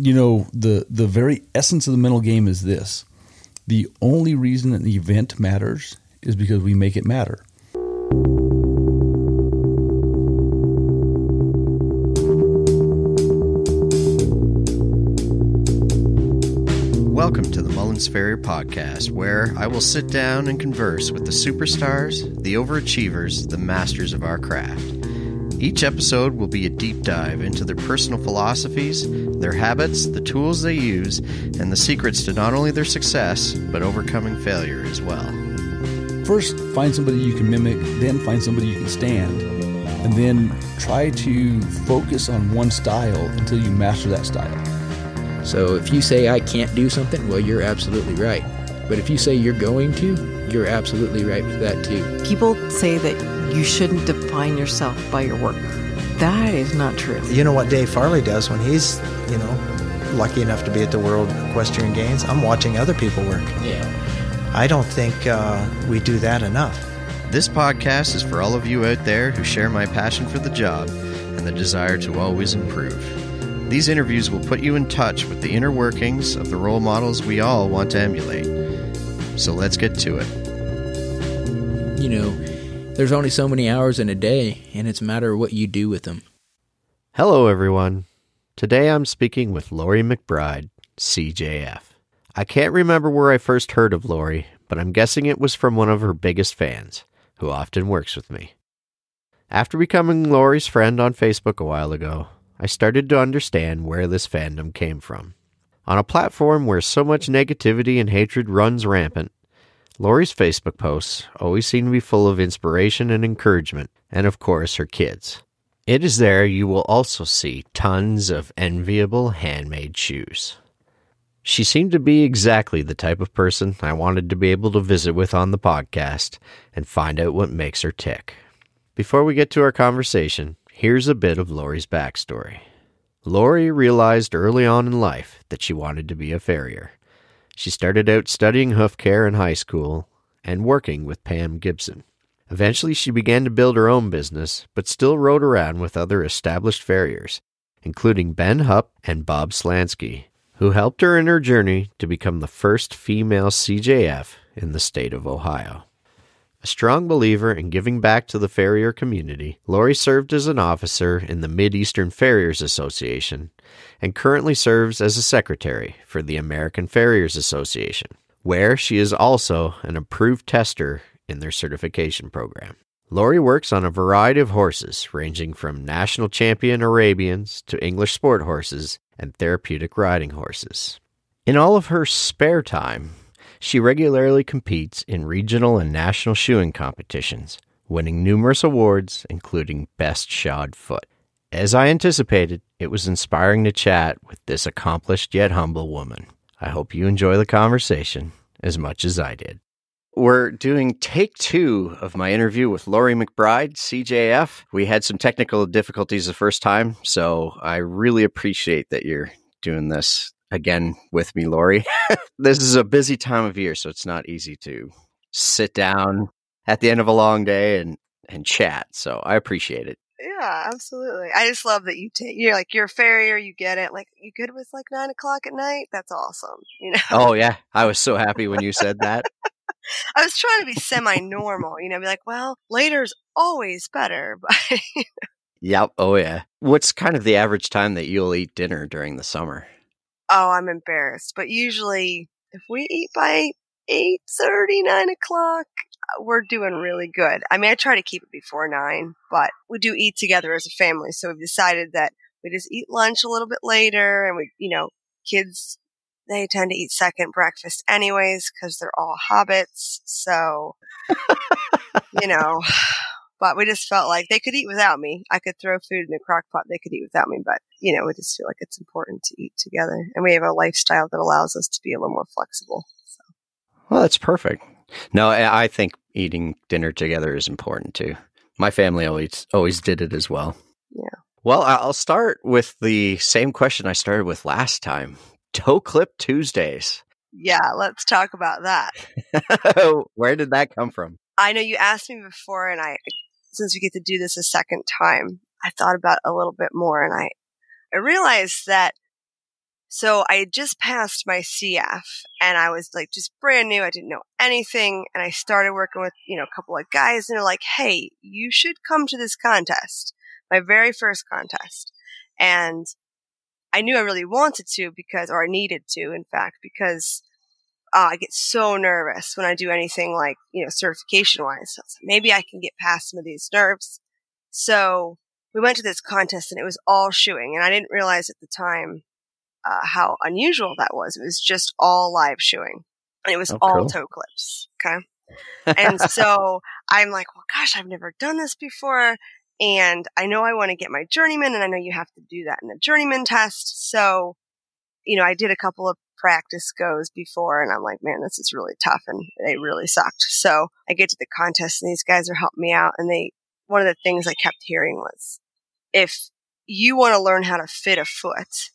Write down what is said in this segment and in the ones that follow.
The very essence of the mental game is this. The only reason an event matters is because we make it matter. Welcome to the Mullins Farrier Podcast, where I will sit down and converse with the superstars, the overachievers, the masters of our craft. Each episode will be a deep dive into their personal philosophies, their habits, the tools they use, and the secrets to not only their success, but overcoming failure as well. First, find somebody you can mimic, then find somebody you can stand, and then try to focus on one style until you master that style. So if you say I can't do something, well, you're absolutely right. But if you say you're going to, you're absolutely right with that too. People say that you shouldn't define yourself by your work. That is not true. You know what Dave Farley does when he's, lucky enough to be at the World Equestrian Games? I'm watching other people work. Yeah. I don't think we do that enough. This podcast is for all of you out there who share my passion for the job and the desire to always improve. These interviews will put you in touch with the inner workings of the role models we all want to emulate. So let's get to it. There's only so many hours in a day, and it's a matter of what you do with them. Hello, everyone. Today I'm speaking with Lori McBride, CJF. I can't remember where I first heard of Lori, but I'm guessing it was from one of her biggest fans, who often works with me. After becoming Lori's friend on Facebook a while ago, I started to understand where this fandom came from. On a platform where so much negativity and hatred runs rampant, Lori's Facebook posts always seem to be full of inspiration and encouragement, and of course her kids. It is there you will also see tons of enviable handmade shoes. She seemed to be exactly the type of person I wanted to be able to visit with on the podcast and find out what makes her tick. Before we get to our conversation, here's a bit of Lori's backstory. Lori realized early on in life that she wanted to be a farrier. She started out studying hoof care in high school and working with Pam Gibson. Eventually, she began to build her own business, but still rode around with other established farriers, including Ben Hupp and Bob Slansky, who helped her in her journey to become the first female CJF in the state of Ohio. A strong believer in giving back to the farrier community, Lori served as an officer in the Mid-Eastern Farriers Association and currently serves as a secretary for the American Farriers Association, where she is also an approved tester in their certification program. Lori works on a variety of horses, ranging from national champion Arabians to English sport horses and therapeutic riding horses. In all of her spare time, she regularly competes in regional and national shoeing competitions, winning numerous awards, including Best Shod Foot. As I anticipated, it was inspiring to chat with this accomplished yet humble woman. I hope you enjoy the conversation as much as I did. We're doing take 2 of my interview with Lori McBride, CJF. We had some technical difficulties the first time, so I really appreciate that you're doing this again with me, Lori. This is a busy time of year, so it's not easy to sit down at the end of a long day and chat. So I appreciate it. Yeah, absolutely. I just love that you're a farrier, you get it. Like, you good with 9 o'clock at night? That's awesome. Oh yeah. I was so happy when you said that. I was trying to be semi-normal, be like, well, later's always better. But Yep. Oh yeah. What's kind of the average time that you'll eat dinner during the summer? Oh, I'm embarrassed. But usually, if we eat by 8:30, 9 o'clock, we're doing really good. I mean, I try to keep it before 9, but we do eat together as a family. So we've decided that we just eat lunch a little bit later. And kids, they tend to eat second breakfast anyways because they're all hobbits. So, but we just felt like they could eat without me. I could throw food in the crock pot. They could eat without me. But, we just feel like it's important to eat together. And we have a lifestyle that allows us to be a little more flexible. So. Well, that's perfect. No, I think eating dinner together is important too. My family always did it as well. Yeah. Well, I'll start with the same question I started with last time. Toe Clip Tuesdays. Yeah, let's talk about that. Where did that come from? I know you asked me before, and since we get to do this a second time, I thought about it a little bit more, and I realized that So I had just passed my CF and I was like just brand new. I didn't know anything. And I started working with, a couple of guys and they're like, hey, you should come to this contest. My very first contest. And I knew I really wanted to or I needed to, in fact, because I get so nervous when I do anything like, certification wise. So maybe I can get past some of these nerves. So we went to this contest and it was all shoeing. And I didn't realize at the time how unusual that was. It was just all live shoeing. And it was all cool. toe clips. Okay. And so I'm like, well, gosh, I've never done this before. And I know I want to get my journeyman, and I know you have to do that in the journeyman test. So, I did a couple of practice goes before, and I'm like, man, this is really tough, and they really sucked. So I get to the contest, and these guys are helping me out, and one of the things I kept hearing was, if you want to learn how to fit a foot,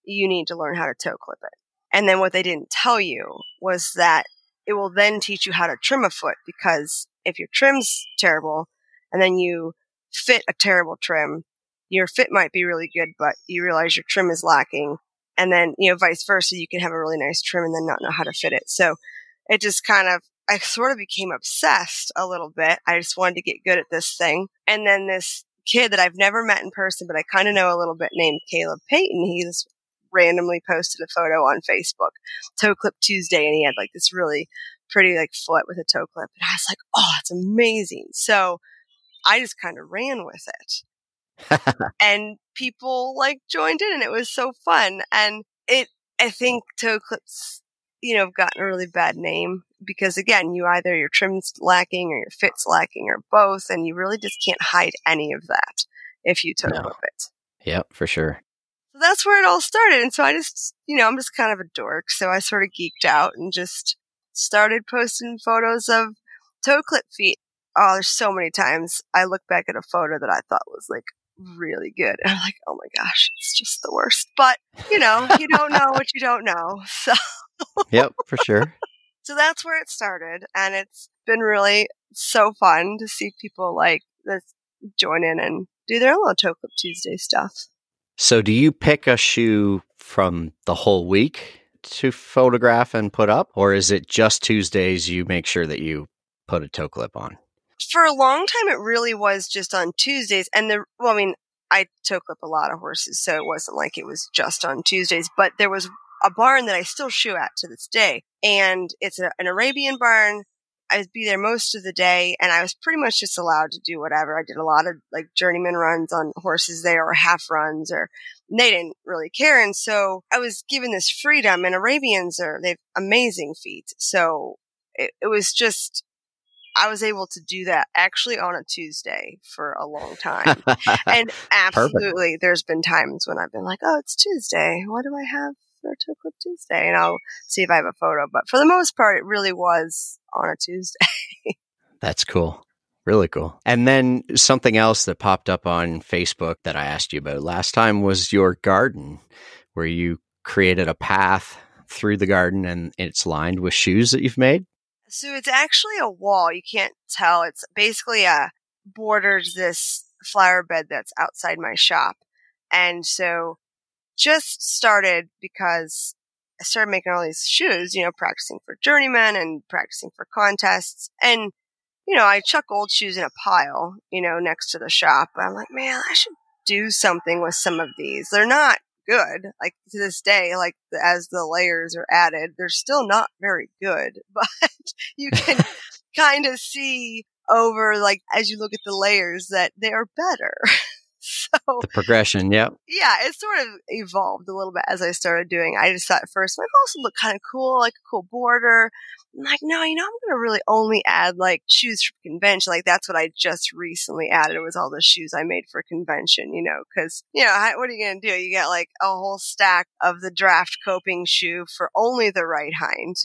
you need to learn how to toe clip it. And then what they didn't tell you was that it will then teach you how to trim a foot, because if your trim's terrible and then you fit a terrible trim, your fit might be really good, but you realize your trim is lacking. And then, vice versa, you can have a really nice trim and then not know how to fit it. So it just I sort of became obsessed a little bit. I just wanted to get good at this thing. And then this kid that I've never met in person, but I kind of know a little bit, named Caleb Payton, he just randomly posted a photo on Facebook, Toe Clip Tuesday, and he had like this really pretty like foot with a toe clip. And I was like, oh, that's amazing. So I just kind of ran with it. And people like joined in, and it was so fun. And I think toe clips, have gotten a really bad name because, again, either your trim's lacking or your fit's lacking or both, and you really just can't hide any of that if you toe clip it. Yep, for sure. So that's where it all started. And so I just, I'm just kind of a dork. So I sort of geeked out and just started posting photos of toe clip feet. Oh, there's so many times I look back at a photo that I thought was like really good. And I'm like, oh my gosh, it's just the worst. But, you don't know what you don't know. So, yep, for sure. So that's where it started. And it's been really so fun to see people like this join in and do their little Toe Clip Tuesday stuff. So do you pick a shoe from the whole week to photograph and put up? Or is it just Tuesdays you make sure that you put a toe clip on? For a long time, it really was just on Tuesdays. And I toe clip a lot of horses, so it wasn't like it was just on Tuesdays. But there was a barn that I still shoe at to this day. And it's an Arabian barn. I'd be there most of the day, and I was pretty much just allowed to do whatever. I did a lot of like journeyman runs on horses there, or half runs, or they didn't really care. And so I was given this freedom, and they've amazing feet. So it was just, I was able to do that actually on a Tuesday for a long time. And absolutely, there's been times when I've been like, oh, it's Tuesday. What do I have for Toe Clip Tuesday? And I'll see if I have a photo. But for the most part, it really was on a Tuesday. That's cool. Really cool. And then something else that popped up on Facebook that I asked you about last time was your garden, where you created a path through the garden and it's lined with shoes that you've made. So it's actually a wall. You can't tell. It's basically borders this flower bed that's outside my shop. And so just started because I started making all these shoes, practicing for journeyman and practicing for contests. And, I chuck old shoes in a pile, next to the shop. But I'm like, man, I should do something with some of these. They're not good. Like to this day, like as the layers are added, they're still not very good, but you can kind of see over, like, as you look at the layers, that they are better. So the progression, yep. Yeah, it sort of evolved a little bit as I started doing. I just thought at first, like, also look kind of cool, like a cool border. I'm like, no, I'm going to really only add like shoes for convention. Like that's what I just recently added, was all the shoes I made for convention, because, what are you going to do? You get like a whole stack of the draft coping shoe for only the right hind.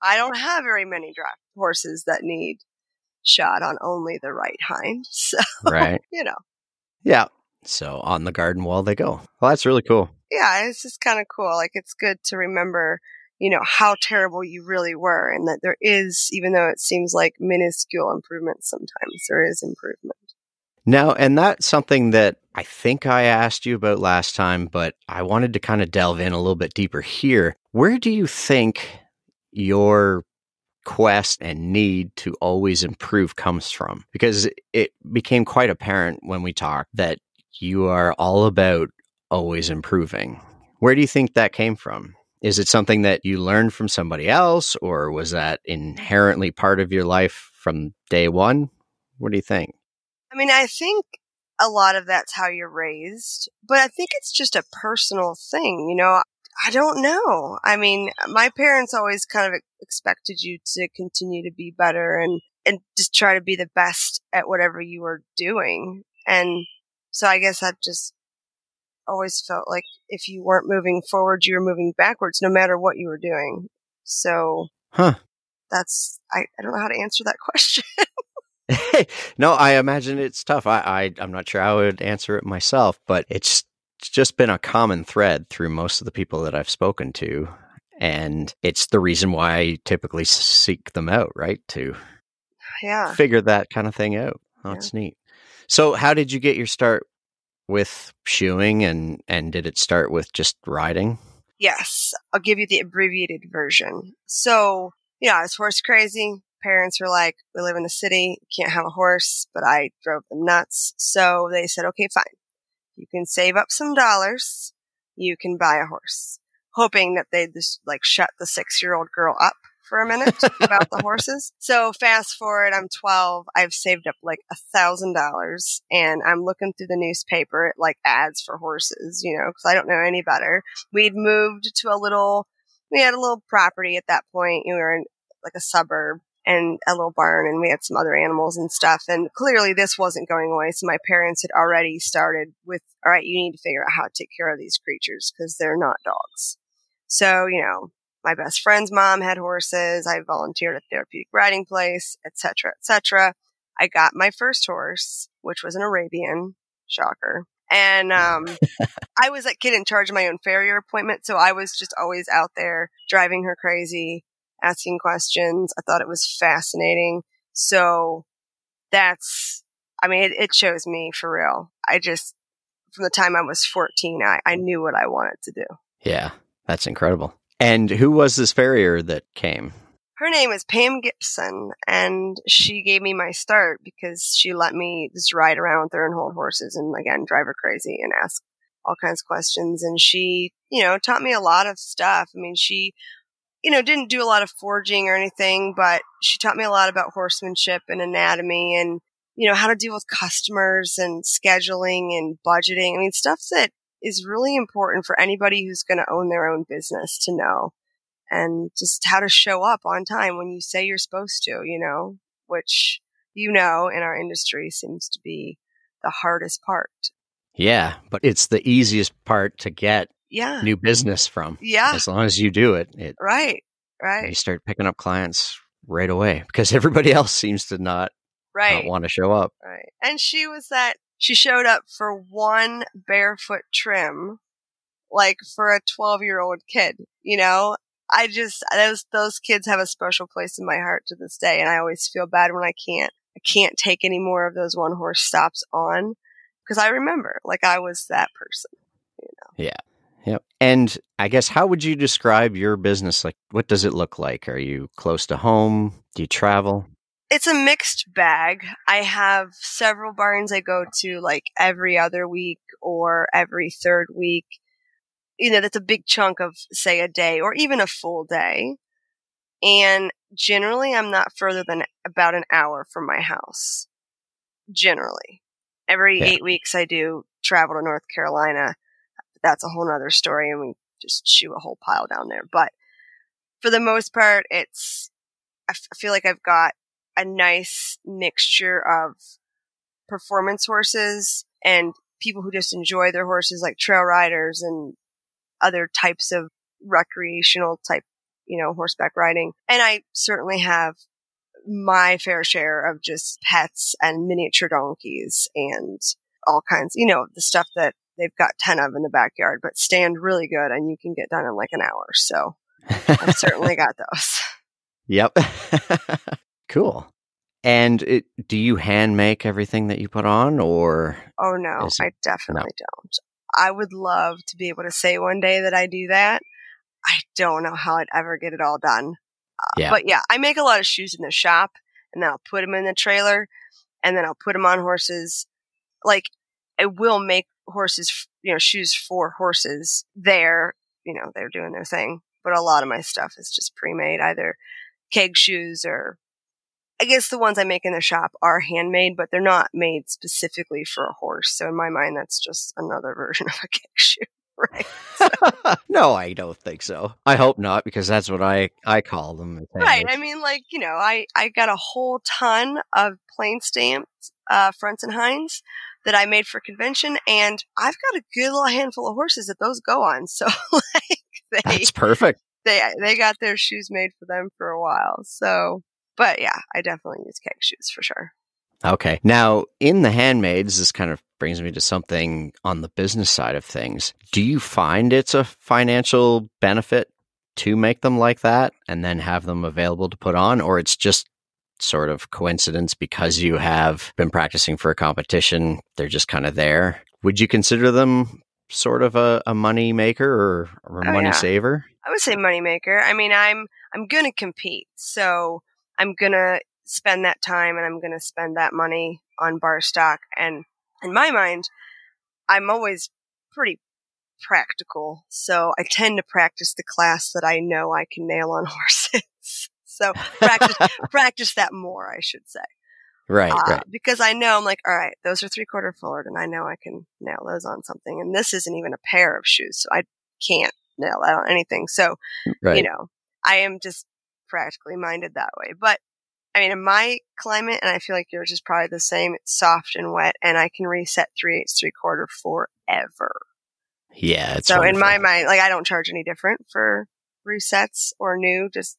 I don't have very many draft horses that need shod on only the right hind. So, right. Yeah. So on the garden wall they go. Well, that's really cool. Yeah, it's just kind of cool. Like it's good to remember, how terrible you really were, and that there is, even though it seems like minuscule improvement, sometimes there is improvement. Now, and that's something that I think I asked you about last time, but I wanted to kind of delve in a little bit deeper here. Where do you think your quest and need to always improve comes from? Because it became quite apparent when we talked that you are all about always improving. Where do you think that came from? Is it something that you learned from somebody else, or was that inherently part of your life from day one? What do you think? I mean, I think a lot of that's how you're raised, but I think it's just a personal thing. I don't know. I mean, my parents always kind of expected you to continue to be better and just try to be the best at whatever you were doing. And so I guess I just always felt like if you weren't moving forward, you were moving backwards, no matter what you were doing. So that's, I don't know how to answer that question. No, I imagine it's tough. I'm not sure I would answer it myself, but it's just been a common thread through most of the people that I've spoken to. And it's the reason why I typically seek them out, right? To figure that kind of thing out. Oh, it's neat. So how did you get your start with shoeing, and did it start with just riding? Yes. I'll give you the abbreviated version. So, I was horse crazy. Parents were like, we live in the city, can't have a horse, but I drove them nuts. So they said, okay, fine. You can save up some dollars. You can buy a horse. Hoping that they'd just shut the 6-year-old girl up for a minute about the horses. So fast forward, I'm 12. I've saved up $1,000 and I'm looking through the newspaper at ads for horses, cause I don't know any better. We'd moved to we had a little property at that point. We were in a suburb. And a little barn, and we had some other animals and stuff. And clearly this wasn't going away. So my parents had already started with, all right, you need to figure out how to take care of these creatures because they're not dogs. So, my best friend's mom had horses. I volunteered at a therapeutic riding place, etc., etc. I got my first horse, which was an Arabian. Shocker. And I was that kid in charge of my own farrier appointment. So I was just always out there driving her crazy, asking questions. I thought it was fascinating. So it shows me for real. From the time I was 14, I knew what I wanted to do. Yeah, that's incredible. And who was this farrier that came? Her name is Pam Gibson, and she gave me my start because she let me just ride around with her and hold horses and, again, drive her crazy and ask all kinds of questions. And she, taught me a lot of stuff. I mean, she didn't do a lot of foraging or anything, but she taught me a lot about horsemanship and anatomy and, how to deal with customers and scheduling and budgeting. I mean, stuff that is really important for anybody who's going to own their own business to know, and just how to show up on time when you say you're supposed to, which, in our industry seems to be the hardest part. Yeah, but it's the easiest part to get new business from. Yeah. As long as you do it. Right. You start picking up clients right away because everybody else seems to not want to show up. Right. And she showed up for one barefoot trim, for a 12-year-old kid, those kids have a special place in my heart to this day. And I always feel bad when I can't take any more of those one horse stops on, because I remember I was that person, Yeah. Yep. And I guess, how would you describe your business? What does it look like? Are you close to home? Do you travel? It's a mixed bag. I have several barns I go to every other week or every third week. That's a big chunk of, say, a day or even a full day. And generally, I'm not further than about an hour from my house. Generally. Every 8 weeks, I do travel to North Carolina. That's a whole nother story, and we just shoot a whole pile down there. But for the most part, I feel like I've got a nice mixture of performance horses and people who just enjoy their horses, like trail riders and other types of recreational type, horseback riding. And I certainly have my fair share of just pets and miniature donkeys and all kinds, the stuff that they've got 10 of in the backyard, but stand really good and you can get done in an hour. So I've certainly got those. Yep. Cool. And do you hand make everything that you put on, or? Oh, no, I definitely don't. I would love to be able to say one day that I do that. I don't know how I'd ever get it all done. But yeah, I make a lot of shoes in the shop, and then I'll put them in the trailer, and then I'll put them on horses. Like, I will make horses, shoes for horses there. They're doing their thing. But a lot of my stuff is just pre-made, either keg shoes or, I guess the ones I make in the shop are handmade, but they're not made specifically for a horse. So in my mind, that's just another version of a keg shoe, right? So. No, I don't think so. I hope not, because that's what I call them. Right. I mean, I got a whole ton of plain stamped fronts and hinds that I made for convention, and I've got a good little handful of horses that those go on. So that's perfect. They got their shoes made for them for a while. So. But yeah, I definitely use keg shoes for sure. Okay. Now, in the handmaids, this kind of brings me to something on the business side of things. Do you find it's a financial benefit to make them like that and then have them available to put on, or it's just sort of coincidence because you have been practicing for a competition, they're just kind of there? Would you consider them sort of a money maker or a money saver? I would say money maker. I mean, I'm going to compete, so I'm going to spend that time and I'm going to spend that money on bar stock. And in my mind, I'm always pretty practical. So I tend to practice the class that I know I can nail on horses. So practice that more, I should say. Right. Because I know I'm like, all right, those are 3/4 forward and I know I can nail those on something. And this isn't even a pair of shoes. So I can't nail that on anything. So, I am just practically minded that way. But I mean, in my climate, and I feel like yours is probably the same, it's soft and wet, and I can reset 3/8 3/4 forever. Yeah, it's so wonderful. In my mind, I don't charge any different for resets or new, just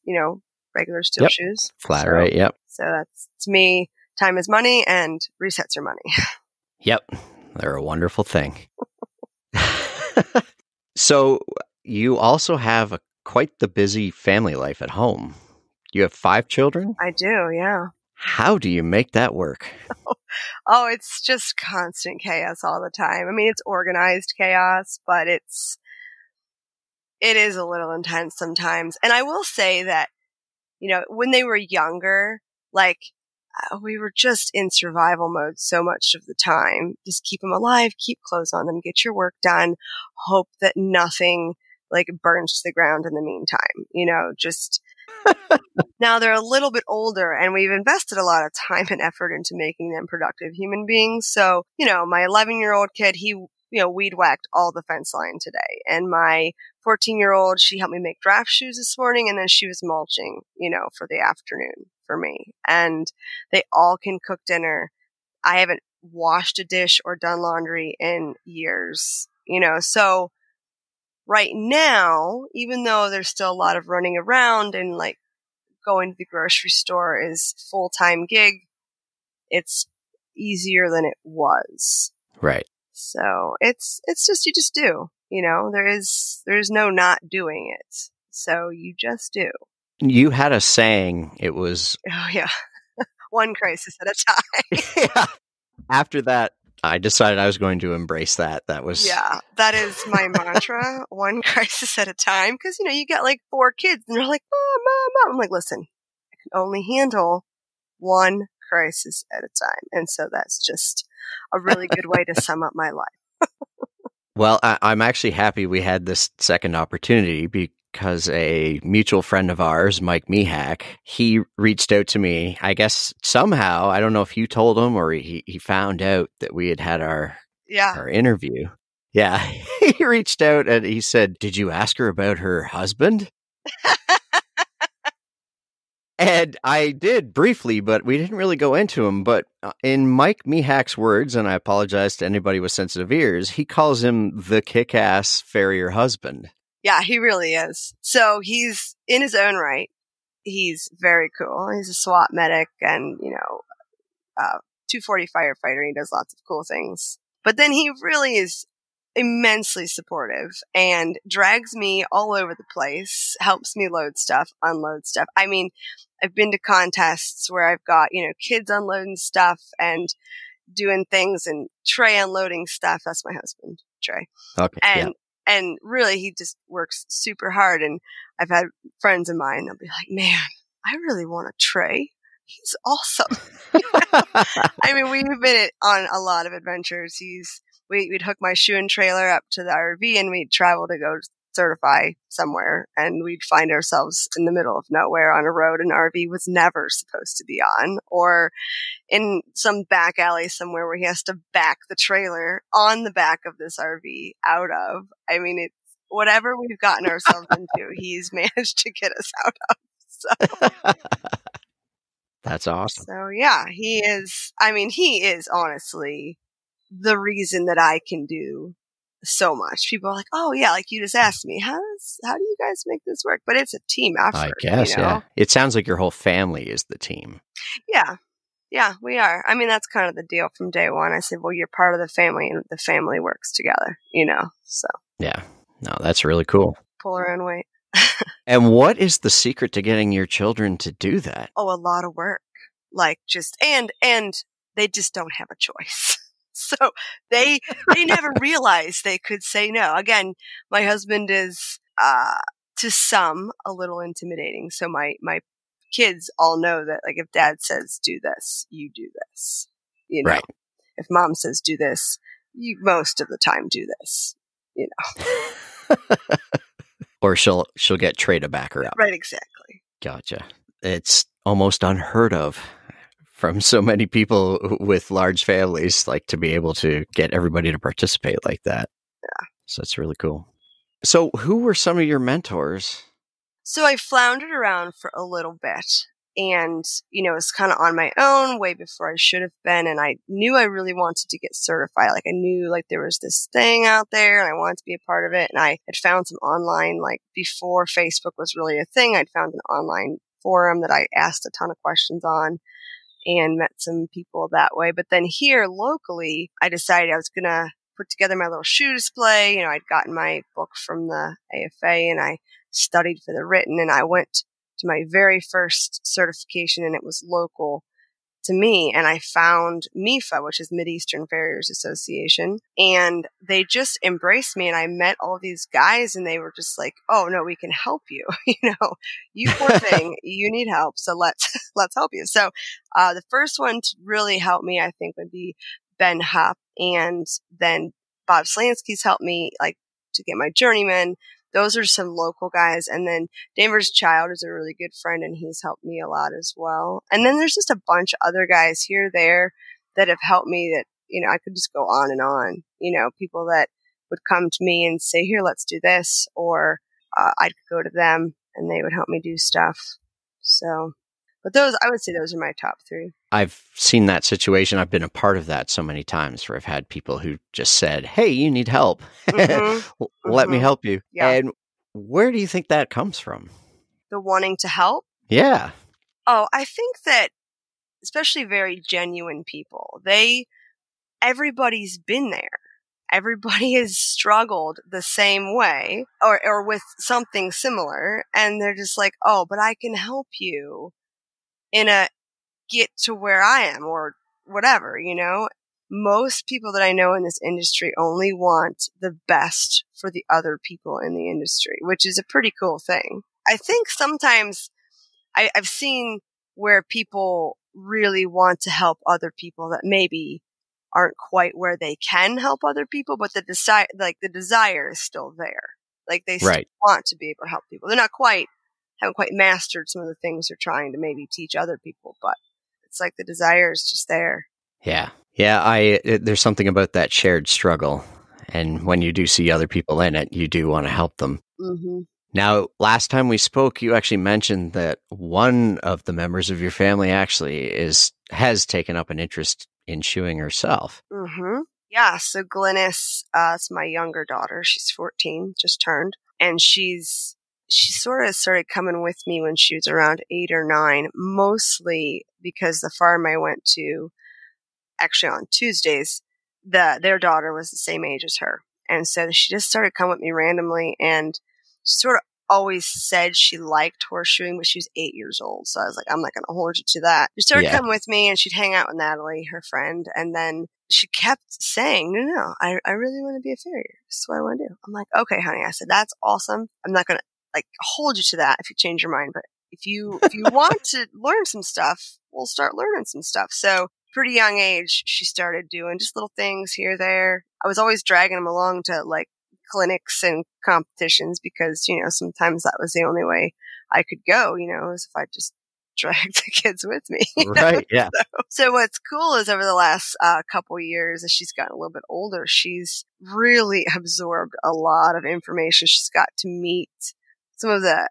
regular steel shoes. Flat rate. Yep. So that's, to me, time is money and resets are money. Yep, they're a wonderful thing. So you also have quite the busy family life at home. You have 5 children? I do, yeah. How do you make that work? Oh, it's just constant chaos all the time. I mean, it's organized chaos, but it is a little intense sometimes. And I will say that, when they were younger, we were just in survival mode so much of the time. Just keep them alive, keep clothes on them, get your work done, hope that nothing burns to the ground in the meantime, just now they're a little bit older and we've invested a lot of time and effort into making them productive human beings. So, my 11-year-old kid, he, weed whacked all the fence line today. And my 14-year-old, she helped me make draft shoes this morning, and then she was mulching, for the afternoon for me. And they all can cook dinner. I haven't washed a dish or done laundry in years, so right now, even though there's still a lot of running around and going to the grocery store is full-time gig, it's easier than it was. Right. So it's just, you just do, there's no not doing it. So you just do. You had a saying, it was... Oh yeah. One crisis at a time. Yeah. After that, I decided I was going to embrace that. That was... Yeah, that is my mantra. One crisis at a time. Because, you get 4 kids and they're like, Mom. I'm like, listen, I can only handle one crisis at a time. And so that's just a really good way to sum up my life. Well, I'm actually happy we had this second opportunity because a mutual friend of ours, Mike Mihak, he reached out to me. I guess somehow, I don't know if you told him or he found out that we had our interview. Yeah. He reached out and he said, "Did you ask her about her husband?" And I did briefly, but we didn't really go into him. But in Mike Mihak's words, and I apologize to anybody with sensitive ears, he calls him the kick-ass farrier husband. Yeah, he really is. So he's, in his own right, he's very cool. He's a SWAT medic and, 240 firefighter. He does lots of cool things. But then he really is immensely supportive and drags me all over the place, helps me load stuff, unload stuff. I mean, I've been to contests where I've got, kids unloading stuff and doing things, and Trey unloading stuff. That's my husband, Trey. Okay. And really, he just works super hard. And I've had friends of mine, they'll be like, man, I really want a Trey. He's awesome. I mean, we've been on a lot of adventures. We'd hook my shoe and trailer up to the RV, and we'd travel to go certify somewhere, and we'd find ourselves in the middle of nowhere on a road an RV was never supposed to be on, or in some back alley somewhere where he has to back the trailer on the back of this RV out of. I mean, it's whatever we've gotten ourselves into, he's managed to get us out of. So. That's awesome. So yeah, he is honestly the reason that I can do so much. People are like, oh yeah, like you just asked me, how do you guys make this work? But it's a team effort. I guess, yeah. It sounds like your whole family is the team. Yeah. Yeah, we are. I mean, that's kind of the deal from day one. I said, well, you're part of the family, and the family works together, so. Yeah. No, that's really cool. Pull our own weight. And what is the secret to getting your children to do that? Oh, a lot of work. Like and they just don't have a choice. So they never realized they could say no. Again, my husband is, to some, a little intimidating. So my kids all know that, like, if dad says do this, you do this. Right. If mom says do this, you most of the time do this. Or she'll get Trey to back her up. Right, exactly. Gotcha. It's almost unheard of from so many people with large families, like, to be able to get everybody to participate like that. Yeah. So that's really cool. So who were some of your mentors? So I floundered around for a little bit, and, it was kind of on my own way before I should have been. And I knew I really wanted to get certified. Like, I knew, like, there was this thing out there and I wanted to be a part of it. And I had found some online, like, before Facebook was really a thing, I'd found an online forum that I asked a ton of questions on and met some people that way. But then here locally, I decided I was going to put together my little shoe display. I'd gotten my book from the AFA and I studied for the written, and I went to my very first certification, and it was local to me. And I found MIFA, which is Mid-Eastern Farriers Association, and they just embraced me. And I met all these guys, and they were just like, "Oh no, we can help you. You poor thing, you need help. So let's help you." So the first one to really help me, I think, would be Ben Hupp, and then Bob Slansky's helped me, like, to get my journeyman. Those are some local guys. And then Danvers Child is a really good friend, and he's helped me a lot as well. And then there's just a bunch of other guys here, there that have helped me that, I could just go on and on. People that would come to me and say, here, let's do this. Or I'd go to them and they would help me do stuff. So, but I would say those are my top three. I've seen that situation. I've been a part of that so many times where I've had people who just said, hey, you need help. Mm-hmm. Let me help you. Yeah. And where do you think that comes from? The wanting to help? Yeah. Oh, I think that especially very genuine people, everybody's been there. Everybody has struggled the same way or with something similar. And they're just like, oh, but I can help you get to where I am or whatever, Most people that I know in this industry only want the best for the other people in the industry, which is a pretty cool thing. I think sometimes I've seen where people really want to help other people that maybe aren't quite where they can help other people, but the desire is still there. Like, they still want to be able to help people. They're haven't quite mastered some of the things they're trying to maybe teach other people, but it's like the desire is just there. Yeah. Yeah. There's something about that shared struggle. And when you do see other people in it, you do want to help them. Mm-hmm. Now, last time we spoke, you actually mentioned that one of the members of your family actually has taken up an interest in shoeing herself. Mm-hmm. Yeah. So Glynis, it's my younger daughter. She's 14, just turned. And she sort of started coming with me when she was around 8 or 9, mostly because the farm I went to, actually on Tuesdays, their daughter was the same age as her. And so she just started coming with me randomly, and she sort of always said she liked horseshoeing, but she was 8 years old. So I was like, I'm not going to hold you to that. She started coming with me, and she'd hang out with Natalie, her friend. And then she kept saying, no, I really want to be a farrier. This is what I want to do. I'm like, okay, honey. I said, that's awesome. I'm not going to like hold you to that if you change your mind. But if you want to learn some stuff, we'll start learning some stuff. So pretty young age, she started doing just little things here, there. I was always dragging them along to like clinics and competitions because, sometimes that was the only way I could go, is if I just dragged the kids with me. Right. Yeah. So what's cool is over the last couple years, as she's gotten a little bit older, she's really absorbed a lot of information. She's got to meet some of the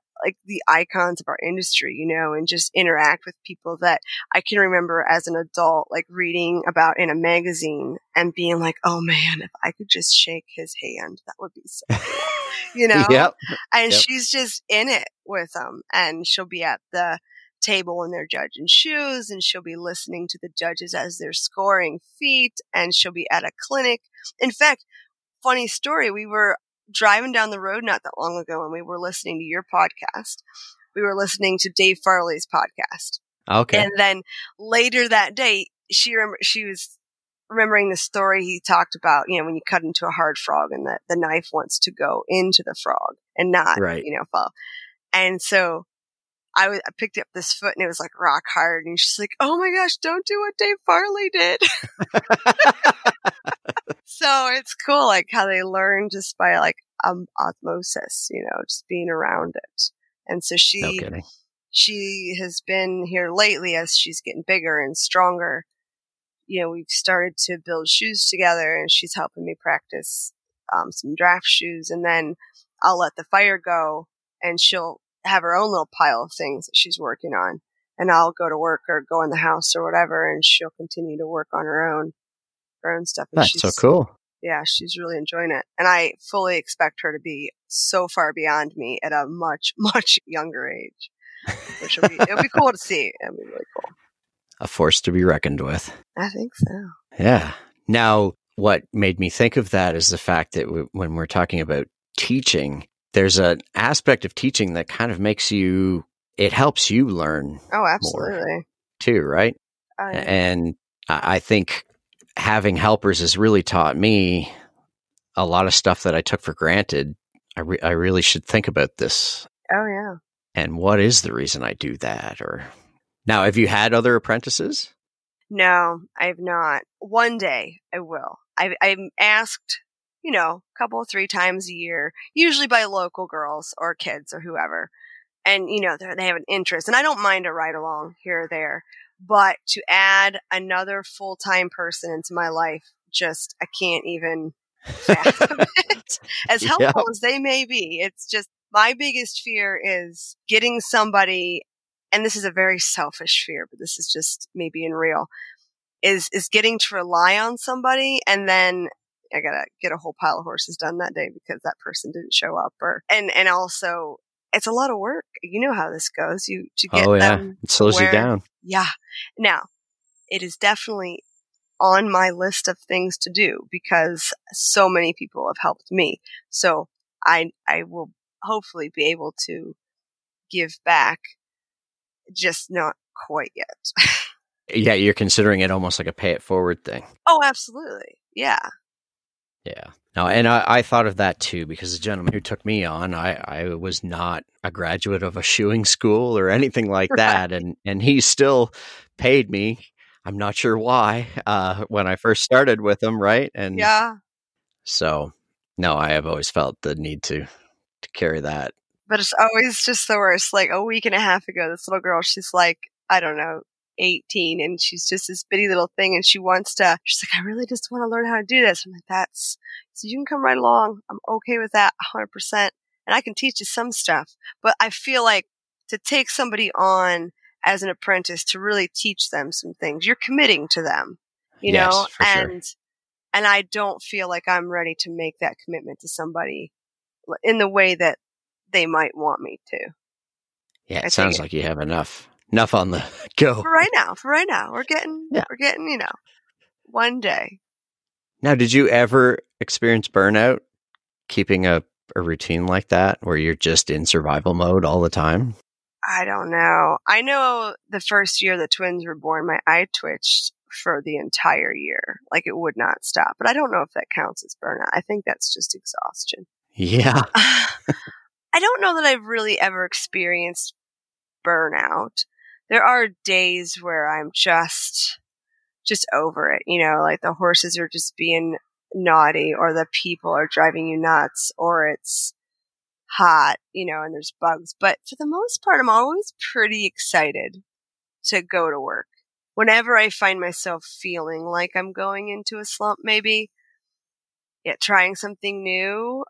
icons of our industry, and just interact with people that I can remember as an adult, like reading about in a magazine and being like, oh man, if I could just shake his hand, that would be so cool, Yep. And she's just in it with them, and she'll be at the table when they're judging shoes, and she'll be listening to the judges as they're scoring feet, and she'll be at a clinic. In fact, funny story, we were driving down the road not that long ago, and we were listening to your podcast. We were listening to Dave Farley's podcast. Okay. And then later that day, she was remembering the story he talked about, when you cut into a hard frog and the knife wants to go into the frog and not, fall. And so I picked up this foot, and it was like rock hard, and she's like, oh my gosh, don't do what Dave Farley did. So it's cool, like how they learn just by like osmosis, just being around it. And so she has been here lately as she's getting bigger and stronger. We've started to build shoes together, and she's helping me practice some draft shoes. And then I'll let the fire go, and she'll have her own little pile of things that she's working on. And I'll go to work or go in the house or whatever, and she'll continue to work on her own stuff. And That's so cool. Yeah, she's really enjoying it. And I fully expect her to be so far beyond me at a much, much younger age. Which it'll be cool to see. It'll be really cool. A force to be reckoned with. I think so. Yeah. Now, what made me think of that is the fact that when we're talking about teaching, there's an aspect of teaching that kind of it helps you learn. Oh, absolutely. More too, right? Oh, yeah. And I think having helpers has really taught me a lot of stuff that I took for granted. I really should think about this. Oh, yeah. And what is the reason I do that? Or now, have you had other apprentices? No, I have not. One day I will. I'm asked, a couple, 3 times a year, usually by local girls or kids or whoever. And, they have an interest. And I don't mind a ride along here or there. But to add another full-time person into my life, I can't even fathom it. As helpful as they may be, it's just my biggest fear is getting somebody, and this is a very selfish fear, but this is just me being real, is getting to rely on somebody, and then I gotta get a whole pile of horses done that day because that person didn't show up, and also it's a lot of work. You know how this goes. To get them. It slows you down. Yeah. Now, it is definitely on my list of things to do because so many people have helped me. So I will hopefully be able to give back, just not quite yet. Yeah, you're considering it almost like a pay it forward thing. Oh, absolutely. Yeah. Yeah. No, and I thought of that too, because the gentleman who took me on, I was not a graduate of a shoeing school or anything like that. And he still paid me. I'm not sure why, when I first started with him. Right. And yeah. So no, I have always felt the need to carry that. But it's always just the worst. Like a week and a half ago, this little girl, she's like, I don't know, 18, and she's just this bitty little thing, and she's like, I really just want to learn how to do this. I'm like, so you can come right along. I'm okay with that 100%. And I can teach you some stuff, but I feel like to take somebody on as an apprentice to really teach them some things, you're committing to them, you know, and I don't feel like I'm ready to make that commitment to somebody in the way that they might want me to. Yeah. It sounds like you have enough on the go. For right now, we're getting, one day. Now, did you ever experience burnout keeping a routine like that where you're just in survival mode all the time? I don't know. I know the first year the twins were born, my eye twitched for the entire year. Like it would not stop. But I don't know if that counts as burnout. I think that's just exhaustion. Yeah. I don't know that I've really ever experienced burnout. There are days where I'm just over it. You know, like the horses are just being naughty, or the people are driving you nuts, or it's hot, you know, and there's bugs. But for the most part, I'm always pretty excited to go to work. Whenever I find myself feeling like I'm going into a slump, maybe, trying something new.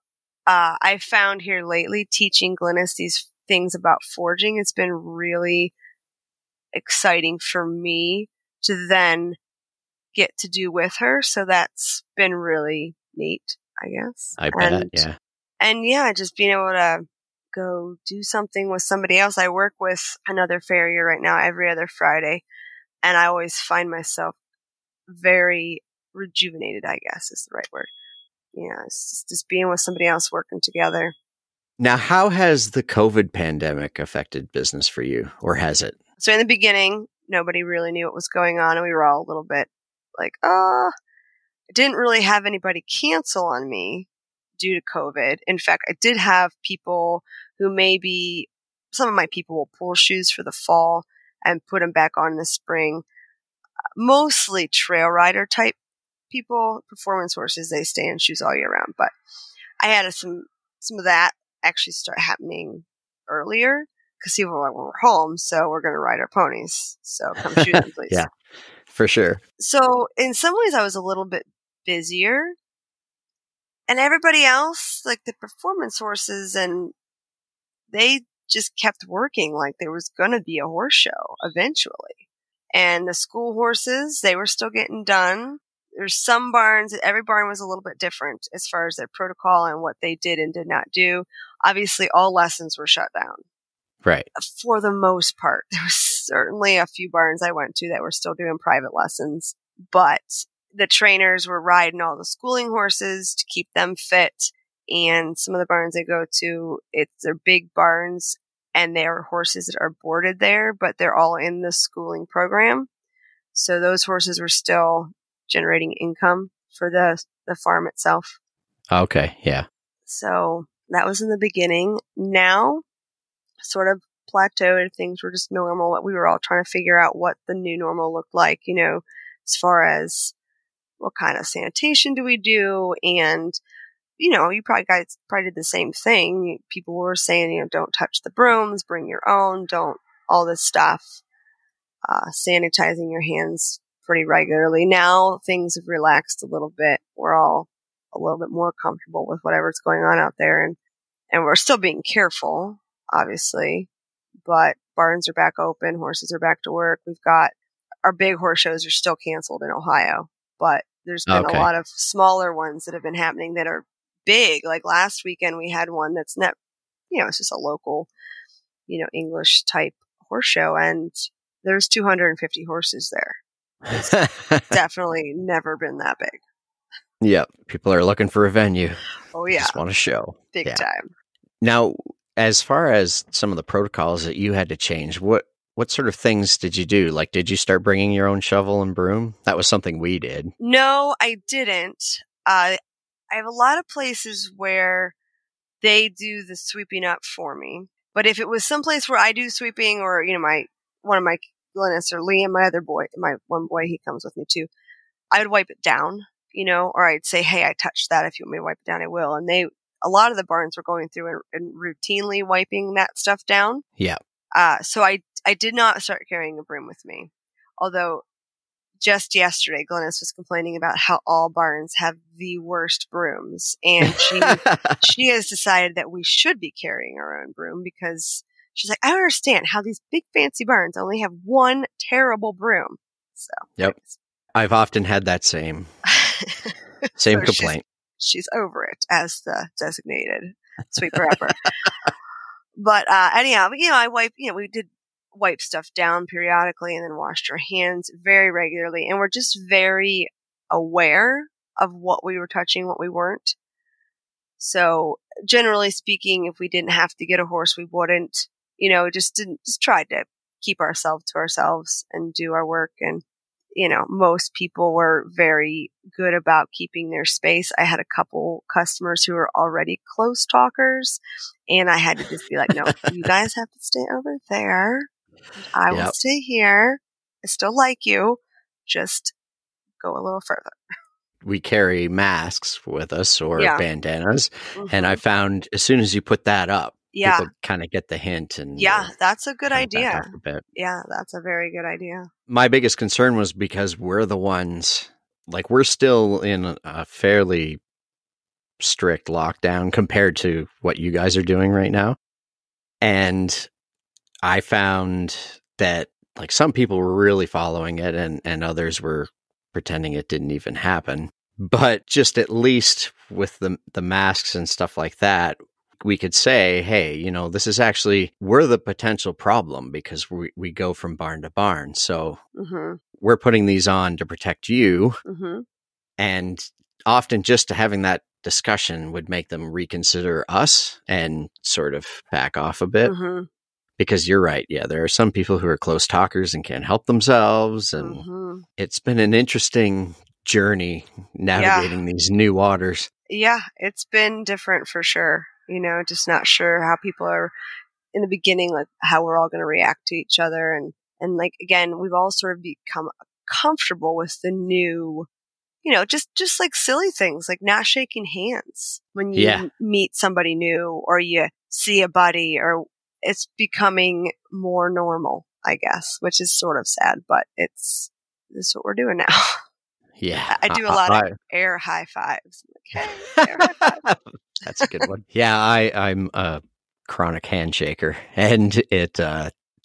I found here lately teaching Glynis these things about forging. It's been really exciting for me to then get to do with her. So that's been really neat, I guess. I bet, yeah. And yeah, just being able to go do something with somebody else. I work with another farrier right now every other Friday, and I always find myself very rejuvenated, I guess is the right word. Yeah, it's just being with somebody else, working together. Now, how has the COVID pandemic affected business for you, or has it? So in the beginning, nobody really knew what was going on, and we were all a little bit like, I didn't really have anybody cancel on me due to COVID. In fact, I did have people who some of my people will pull shoes for the fall and put them back on in the spring. Mostly trail rider type people, performance horses, they stay in shoes all year round. But I had some of that actually start happening earlier because people were like, well, we're home, so we're going to ride our ponies. So come shoot them, please. Yeah, for sure. So in some ways I was a little bit busier. And everybody else, like the performance horses, and they just kept working like there was going to be a horse show eventually. And the school horses, they were still getting done. There's some barns, every barn was a little bit different as far as their protocol and what they did and did not do. Obviously, all lessons were shut down. Right. For the most part. There was certainly a few barns I went to that were still doing private lessons, but the trainers were riding all the schooling horses to keep them fit. And some of the barns I go to, they're big barns and there are horses that are boarded there, but they're all in the schooling program. So those horses were still generating income for the farm itself. Okay, yeah. So that was in the beginning. Now, sort of plateaued. Things were just normal. We were all trying to figure out what the new normal looked like, you know, as far as what kind of sanitation do we do? And, you know, you probably did the same thing. People were saying, you know, don't touch the brooms, bring your own, don't, all this stuff. Sanitizing your hands pretty regularly. Now things have relaxed a little bit. We're all a little bit more comfortable with whatever's going on out there. And we're still being careful, obviously, but barns are back open. Horses are back to work. We've got our big horse shows are still canceled in Ohio, but there's been a lot of smaller ones that have been happening that are big. Like last weekend, we had one that's not, you know, it's just a local, you know, English type horse show, and there's 250 horses there. It's definitely never been that big. Yep. People are looking for a venue. Oh, yeah. Just want a show. Big time. Now, as far as some of the protocols that you had to change, what sort of things did you do? Like, did you start bringing your own shovel and broom? That was something we did. No, I didn't. I have a lot of places where they do the sweeping up for me. But if it was someplace where I do sweeping, or, you know, one of my Glynis or Liam, my other boy, my one boy, he comes with me too, I would wipe it down, you know, or I'd say, hey, I touched that. If you want me to wipe it down, I will. And a lot of the barns were going through and routinely wiping that stuff down. Yeah. So I did not start carrying a broom with me. Although just yesterday, Glynis was complaining about how all barns have the worst brooms. And she has decided that we should be carrying our own broom, because she's like, I don't understand how these big fancy barns only have one terrible broom. So, yep. I've often had that same complaint. She's over it as the designated sweeper upper. But anyhow, you know, we did wipe stuff down periodically and then washed our hands very regularly. And we're just very aware of what we were touching, what we weren't. So generally speaking, if we didn't have to get a horse, we wouldn't, just tried to keep ourselves to ourselves and do our work. And, most people were very good about keeping their space. I had a couple customers who were already close talkers, and I had to just be like, no, you guys have to stay over there. I will stay here. I still like you. Just go a little further. We carry masks with us or bandanas. Mm-hmm. And I found as soon as you put that up, people kind of get the hint. And that's a good idea. Back off a bit. Yeah, that's a very good idea. My biggest concern was because we're the ones, like we're still in a fairly strict lockdown compared to what you guys are doing right now. And I found that like some people were really following it and others were pretending it didn't even happen. But just at least with the masks and stuff like that, we could say, hey, this is actually, we're the potential problem because we go from barn to barn. So we're putting these on to protect you. Mm-hmm. And often just having that discussion would make them reconsider us and sort of back off a bit. Mm-hmm. Because you're right. Yeah, there are some people who are close talkers and can't help themselves. And it's been an interesting journey navigating these new waters. Yeah, it's been different for sure. Just not sure how people are in the beginning, like how we're all going to react to each other. And like, again, we've all sort of become comfortable with the new, just like silly things, like not shaking hands when you meet somebody new or you see a buddy, or it's becoming more normal, I guess, which is sort of sad, but this is what we're doing now. Yeah. I do a lot of air high fives. Like, hey, air high five. That's a good one. Yeah, I'm a chronic handshaker, and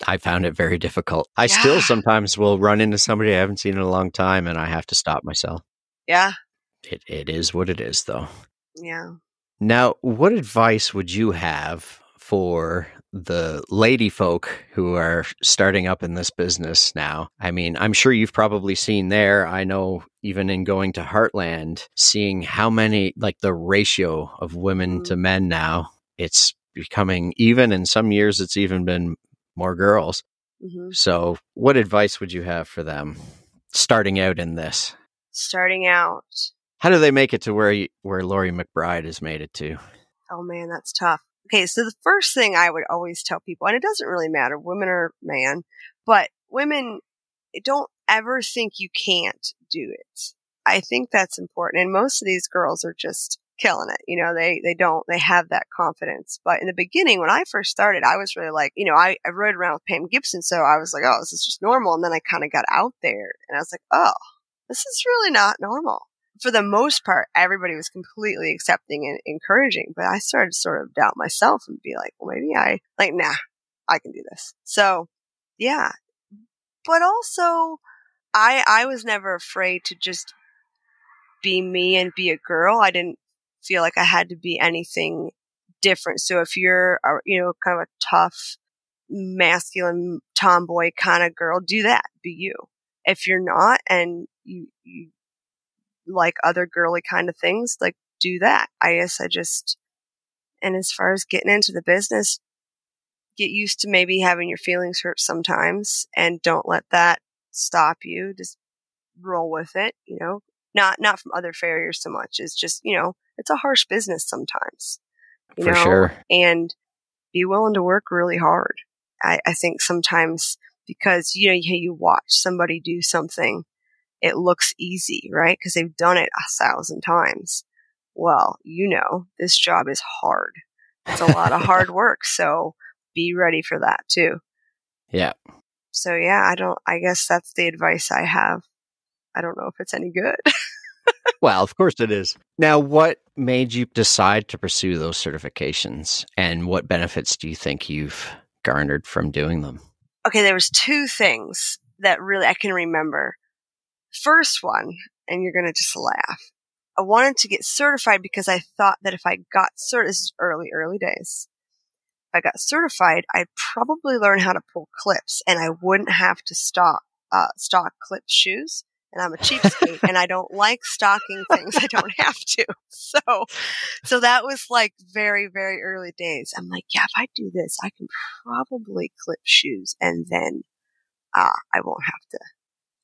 I found it very difficult. I still sometimes will run into somebody I haven't seen in a long time, and I have to stop myself. Yeah. It is what it is, though. Yeah. Now, what advice would you have for the lady folk who are starting up in this business now? I mean, I'm sure you've probably seen there. I know even in going to Heartland, seeing how many, like the ratio of women to men now, it's becoming even in some years, it's even been more girls. Mm-hmm. So what advice would you have for them starting out in this? Starting out. How do they make it to where Lori McBride has made it to? Oh man, that's tough. Okay, so the first thing I would always tell people, and it doesn't really matter, women or man, but women, don't ever think you can't do it. I think that's important. And most of these girls are just killing it. They have that confidence. But in the beginning, when I first started, I was really like, I rode around with Pam Gibson. So I was like, oh, this is just normal. And then I kind of got out there and I was like, oh, this is really not normal. For the most part, everybody was completely accepting and encouraging, but I started to sort of doubt myself and be like, well, maybe nah, I can do this. So yeah, but also I was never afraid to just be me and be a girl. I didn't feel like I had to be anything different. So if you're, kind of a tough, masculine tomboy kind of girl, do that, be you. If you're not, and you like other girly kind of things, like do that. I guess and as far as getting into the business, get used to maybe having your feelings hurt sometimes and don't let that stop you. Just roll with it, not from other farriers so much. It's just, it's a harsh business sometimes, For sure. And be willing to work really hard. I think sometimes because, you watch somebody do something, it looks easy, right? Because they've done it 1,000 times. Well, this job is hard. It's a lot of hard work. So be ready for that too. Yeah. So yeah, I guess that's the advice I have. I don't know if it's any good. Well, of course it is. Now, what made you decide to pursue those certifications, and what benefits do you think you've garnered from doing them? Okay, there was 2 things that really I can remember. First one, and you're going to just laugh. I wanted to get certified because I thought that if I got certified, this is early days. If I got certified, I'd probably learn how to pull clips, and I wouldn't have to stock clip shoes, and I'm a cheapskate and I don't like stocking things I don't have to. So that was like very, very early days. I'm like, yeah, if I do this, I can probably clip shoes and then I won't have to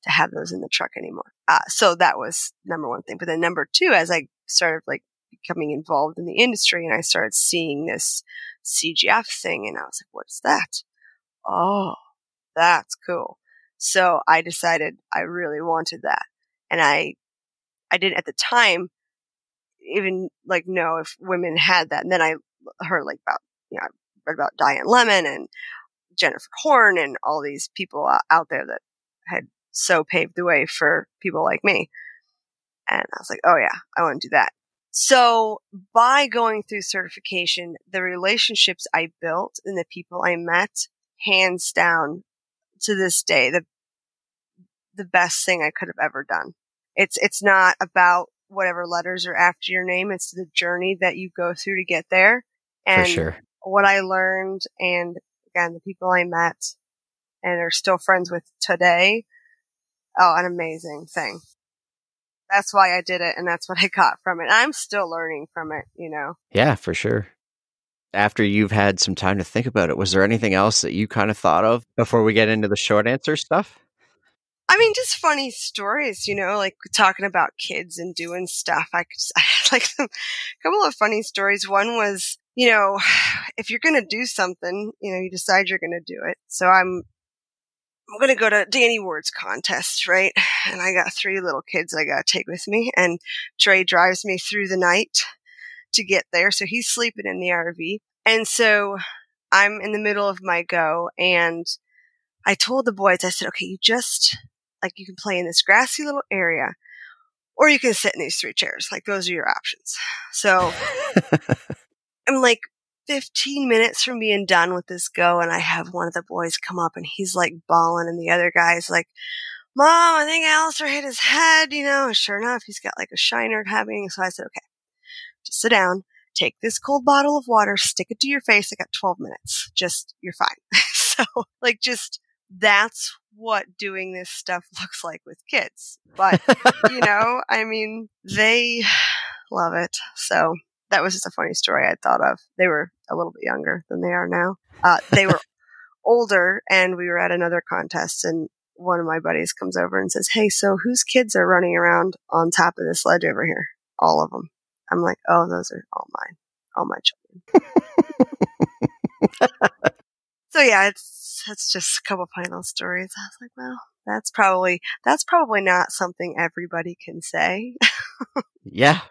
have those in the truck anymore. So that was number one thing. But then number two, as I started like becoming involved in the industry and I started seeing this CJF thing and I was like, what's that? Oh, that's cool. So I decided I really wanted that. And I didn't at the time even like know if women had that. And then I heard like about, I read about Diane Lemon and Jennifer Horn and all these people out there that had so paved the way for people like me. And I was like, oh yeah, I want to do that. So by going through certification, the relationships I built and the people I met, hands down to this day, the best thing I could have ever done. It's not about whatever letters are after your name. It's the journey that you go through to get there. And For sure. what I learned, and again, the people I met and are still friends with today. Oh, an amazing thing. That's why I did it, and that's what I got from it. I'm still learning from it, Yeah, for sure. After you've had some time to think about it, was there anything else that you kind of thought of before we get into the short answer stuff? I mean, just funny stories, like talking about kids and doing stuff. I had like a couple of funny stories. One was, if you're going to do something, you decide you're going to do it. So I'm going to go to Danny Ward's contest, right? And I got 3 little kids I got to take with me. And Trey drives me through the night to get there. So he's sleeping in the RV. And so I'm in the middle of my go. And I told the boys, I said, okay, you can play in this grassy little area, or you can sit in these 3 chairs. Like, those are your options. So I'm like 15 minutes from being done with this go, and I have one of the boys come up, and he's like bawling, and the other guy's like, Mom, I think Alistair hit his head, And sure enough, he's got like a shiner happening. So I said, okay, just sit down, take this cold bottle of water, stick it to your face. I got 12 minutes. You're fine. So that's what doing this stuff looks like with kids. But, they love it. So that was just a funny story I thought of. They were a little bit younger than they are now. They were older, and we were at another contest, and one of my buddies comes over and says, hey, so whose kids are running around on top of this ledge over here? All of them. I'm like, oh, those are all mine. All my children. So yeah, it's just a couple of funny little stories. I was like, well, that's probably not something everybody can say. Yeah.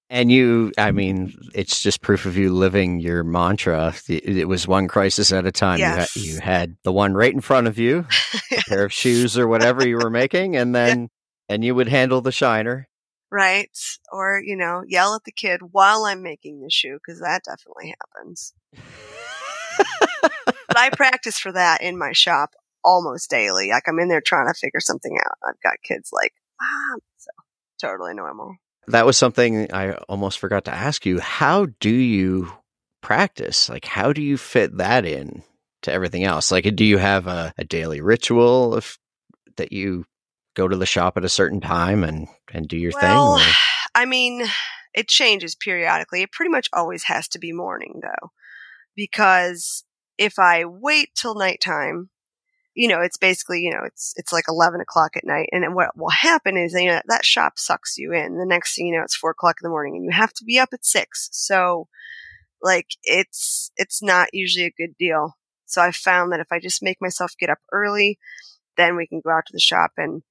And it's just proof of you living your mantra. It was one crisis at a time. Yes. You had the one right in front of you, a pair of shoes or whatever you were making, and then and you would handle the shiner. Right. Or, yell at the kid while I'm making the shoe, because that definitely happens. But I practice for that in my shop almost daily. Like, I'm in there trying to figure something out. I've got kids like, Mom. So totally normal. That was something I almost forgot to ask you. How do you practice? Like, how do you fit that in to everything else? Like, do you have a daily ritual that you go to the shop at a certain time and do your thing? Or? It changes periodically. It pretty much always has to be morning, though, because if I wait till nighttime, it's basically, it's like 11 o'clock at night. And then what will happen is, that shop sucks you in. The next thing you know, it's 4 o'clock in the morning and you have to be up at 6. So it's not usually a good deal. So I've found that if I just make myself get up early, then we can go out to the shop and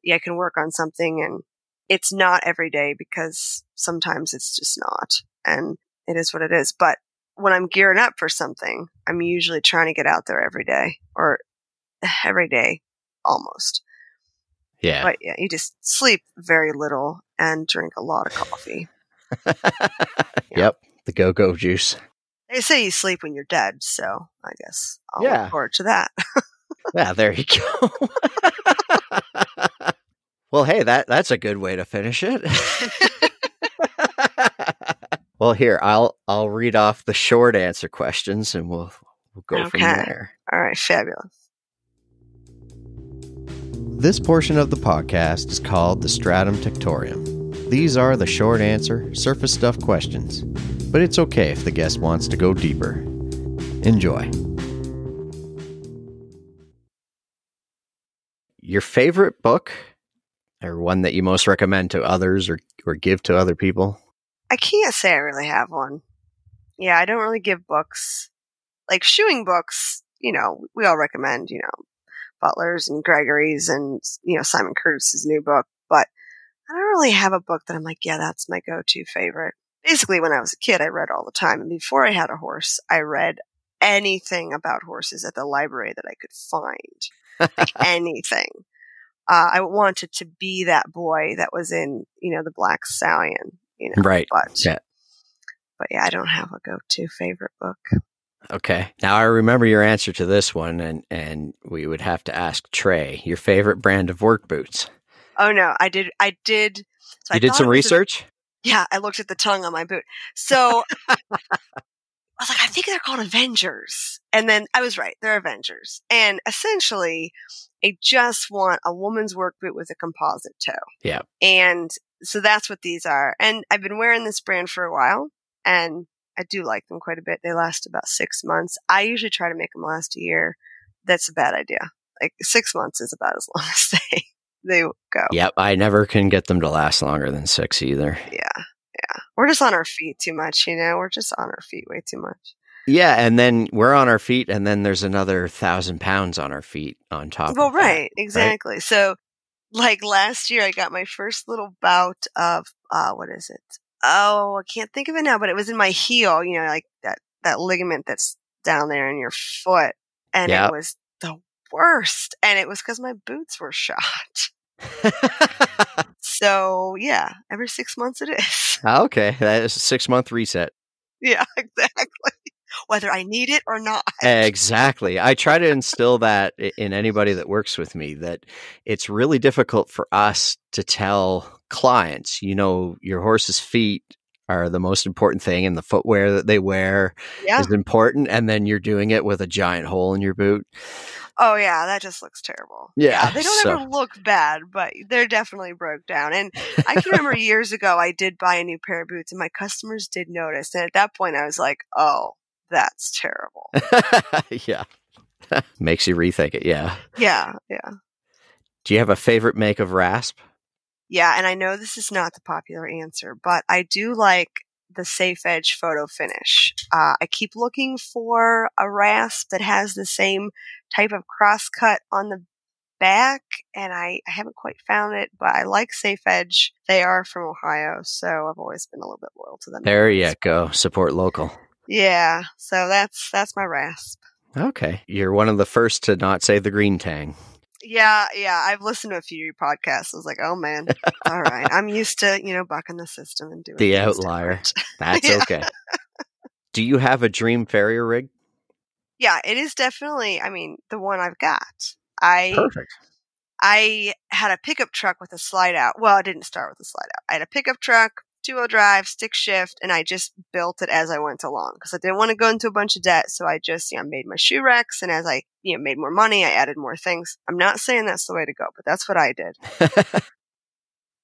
I can work on something. And it's not every day, because sometimes it's just not. And it is what it is. But when I'm gearing up for something, I'm usually trying to get out there every day, or every day almost. Yeah. But yeah, you just sleep very little and drink a lot of coffee. Yep. The go-go juice. They say you sleep when you're dead, so I guess I'll look forward to that. Yeah, there you go. Well, hey, that's a good way to finish it. Well, here, I'll read off the short answer questions and we'll go from there. All right, fabulous. This portion of the podcast is called the Stratum Tectorium. These are the short answer, surface stuff questions, but it's okay if the guest wants to go deeper. Enjoy. Your favorite book, or one that you most recommend to others or give to other people? I can't say I really have one. Yeah, I don't really give books. Like shoeing books, we all recommend, Butler's and Gregory's and, Simon Curtis's new book. But I don't really have a book that I'm like, yeah, that's my go-to favorite. Basically, when I was a kid, I read all the time. And before I had a horse, I read anything about horses at the library that I could find. Like anything. I wanted to be that boy that was in, the Black Stallion, Right. But yeah, I don't have a go-to favorite book. Okay. Now I remember your answer to this one, and we would have to ask Trey, your favorite brand of work boots. Oh no, I did. So you did some research? Yeah, I looked at the tongue on my boot. So I was like, I think they're called Avengers. And then I was right. They're Avengers. And essentially, I just want a woman's work boot with a composite toe. Yeah. And so that's what these are. And I've been wearing this brand for a while, and I do like them quite a bit. They last about 6 months. I usually try to make them last a year. That's a bad idea. Like 6 months is about as long as they go. Yep. I never can get them to last longer than 6 either. Yeah. We're just on our feet too much, We're just on our feet way too much. Yeah. And then we're on our feet, and then there's another 1,000 pounds on our feet on top. Well, of that, right. Exactly. Right? So like last year, I got my first little bout of, what is it? Oh, I can't think of it now, but it was in my heel, like that ligament that's down there in your foot. And It was the worst. And it was because my boots were shot. So, yeah, every 6 months it is. Okay. That is a 6-month reset. Yeah, exactly. Whether I need it or not. Exactly. I try to instill that in anybody that works with me, that it's really difficult for us to tell clients, your horse's feet are the most important thing, and the footwear that they wear is important. And then you're doing it with a giant hole in your boot. Oh yeah, that just looks terrible. Yeah, they don't ever look bad, but they're definitely broke down. And I can remember years ago, I did buy a new pair of boots, and my customers did notice. And at that point, I was like, "Oh, that's terrible." Yeah, makes you rethink it. Yeah. Do you have a favorite make of rasp? Yeah, and I know this is not the popular answer, but I do like the Safe Edge photo finish. I keep looking for a rasp that has the same type of crosscut on the back, and I haven't quite found it, but I like Safe Edge. They are from Ohio, so I've always been a little bit loyal to them. There you go. Support local. Yeah, so that's my rasp. Okay. You're one of the first to not say the green tang. Yeah. I've listened to a few of your podcasts. I was like, oh man, all right. I'm used to, bucking the system and doing the outlier. That's okay. Do you have a dream farrier rig? Yeah, it is definitely, the one I've got. Perfect. I had a pickup truck with a slide out. Well, I didn't start with a slide out. I had a pickup truck, 2-wheel drive, stick shift, and I just built it as I went along because I didn't want to go into a bunch of debt. So I just, made my shoe racks, and as I, made more money, I added more things. I'm not saying that's the way to go, but that's what I did.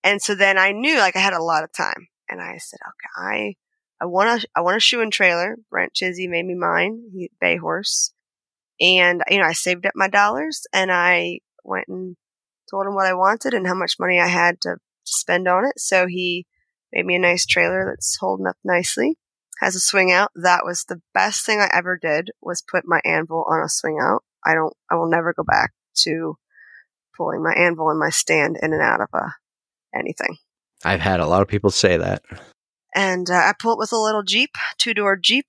And so then I knew I had a lot of time, and I said, okay, I want a shoe and trailer. Brent Chizzy made me mine. He bay horse. And, I saved up my dollars, and I went and told him what I wanted and how much money I had to spend on it. So he made me a nice trailer that's holding up nicely, has a swing out. That was the best thing I ever did, was put my anvil on a swing out. I will never go back to pulling my anvil and my stand in and out of anything. I've had a lot of people say that. And I pull it with a little Jeep, 2-door Jeep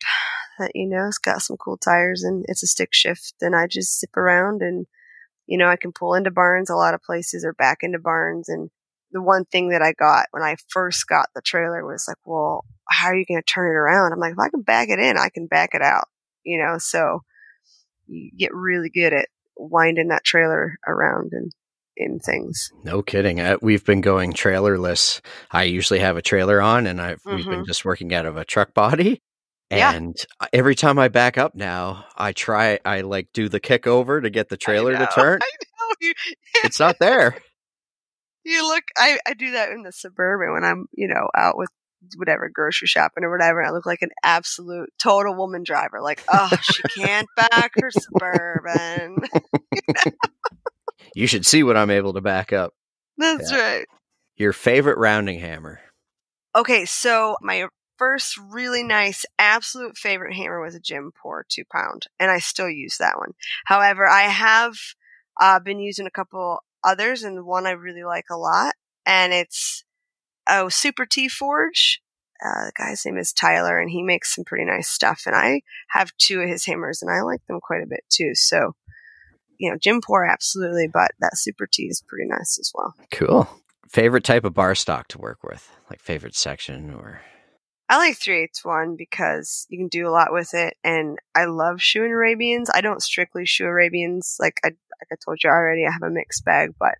that, it's got some cool tires, and it's a stick shift. And I just zip around, and, I can pull into barns a lot of places or back into barns. And the one thing that I got when I first got the trailer was like, well, how are you going to turn it around? I'm like, if I can back it in, I can back it out, so you get really good at winding that trailer around and in things. No kidding. We've been going trailerless. I usually have a trailer on, and we've been just working out of a truck body. And every time I back up now, I like do the kick over to get the trailer to turn. I know. It's not there. I do that in the Suburban when I'm, out with whatever, grocery shopping or whatever. And I look like an absolute total woman driver. Like, oh, she can't back her Suburban. You should see what I'm able to back up. That's right. Your favorite rounding hammer? Okay, so my first really nice, absolute favorite hammer was a Jim Pour 2-pound, and I still use that one. However, I have been using a couple others, and one I really like a lot, and it's Super T Forge. The guy's name is Tyler, and he makes some pretty nice stuff, and I have 2 of his hammers, and I like them quite a bit too. So, Jim Pour absolutely, but that Super T is pretty nice as well. Cool. Favorite type of bar stock to work with? Like favorite section or? I like 3/8 one because you can do a lot with it, and I love shoeing Arabians. I don't strictly shoe Arabians. Like I told you already, I have a mixed bag, but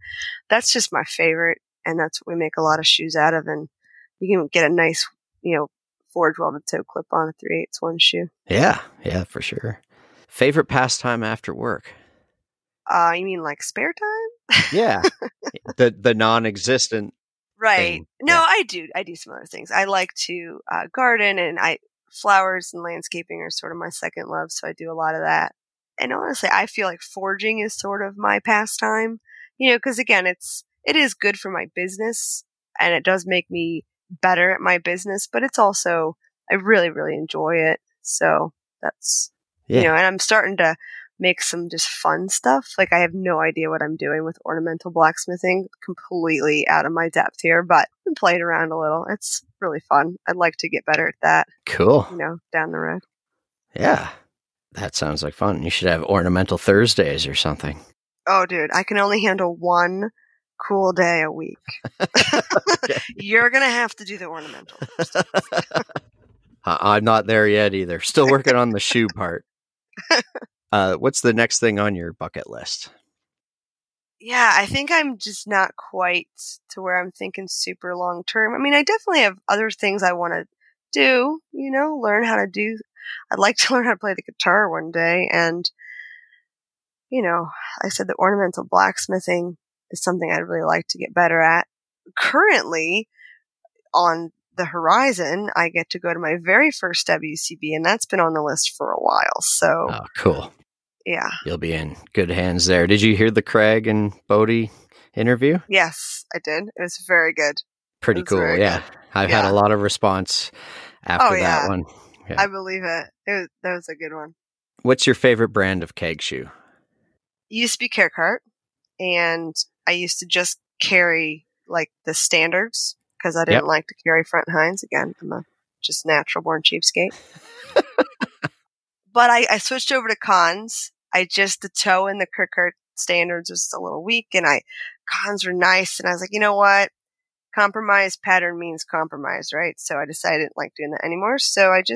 that's just my favorite, and that's what we make a lot of shoes out of, and you can get a nice, forge welded toe clip on a 3/8 one shoe. Yeah, for sure. Favorite pastime after work? You mean like spare time? Yeah. The non-existent. Right. Thing. No, Yeah. I do some other things. I like to garden, and flowers and landscaping are sort of my second love, so I do a lot of that. And honestly, I feel like forging is sort of my pastime, because again, it is good for my business, and it does make me better at my business, but it's also, I really, really enjoy it. So that's, and I'm starting to make some just fun stuff. Like I have no idea what I'm doing with ornamental blacksmithing, completely out of my depth here, but I've been playing around a little. It's really fun. I'd like to get better at that. Cool. Down the road. Yeah. That sounds like fun. You should have ornamental Thursdays or something. Oh, dude, I can only handle one cool day a week. You're going to have to do the ornamental. I'm not there yet either. Still working on the shoe part. What's the next thing on your bucket list? Yeah, I think I'm just not quite to where I'm thinking super long term. I mean, I definitely have other things I want to do, learn how to do. I'd like to learn how to play the guitar one day. And, I said the ornamental blacksmithing is something I'd really like to get better at. Currently, on the horizon, I get to go to my very first WCB, and that's been on the list for a while. So, oh, cool. Yeah. You'll be in good hands there. Did you hear the Craig and Bodie interview? Yes, I did. It was very good. Pretty cool. Yeah. Good. I've had a lot of response after that one. Yeah. I believe it. That was a good one. What's your favorite brand of keg shoe? It used to be Carecart, and I used to just carry like the standards because I didn't like to carry Front Hinds. Again, I'm a just natural born cheapskate. But I switched over to Cons. The toe in the Carecart standards was a little weak, and Cons were nice, and I was like, you know what? Compromise pattern means compromise, right? So I decided I didn't like doing that anymore. So I do,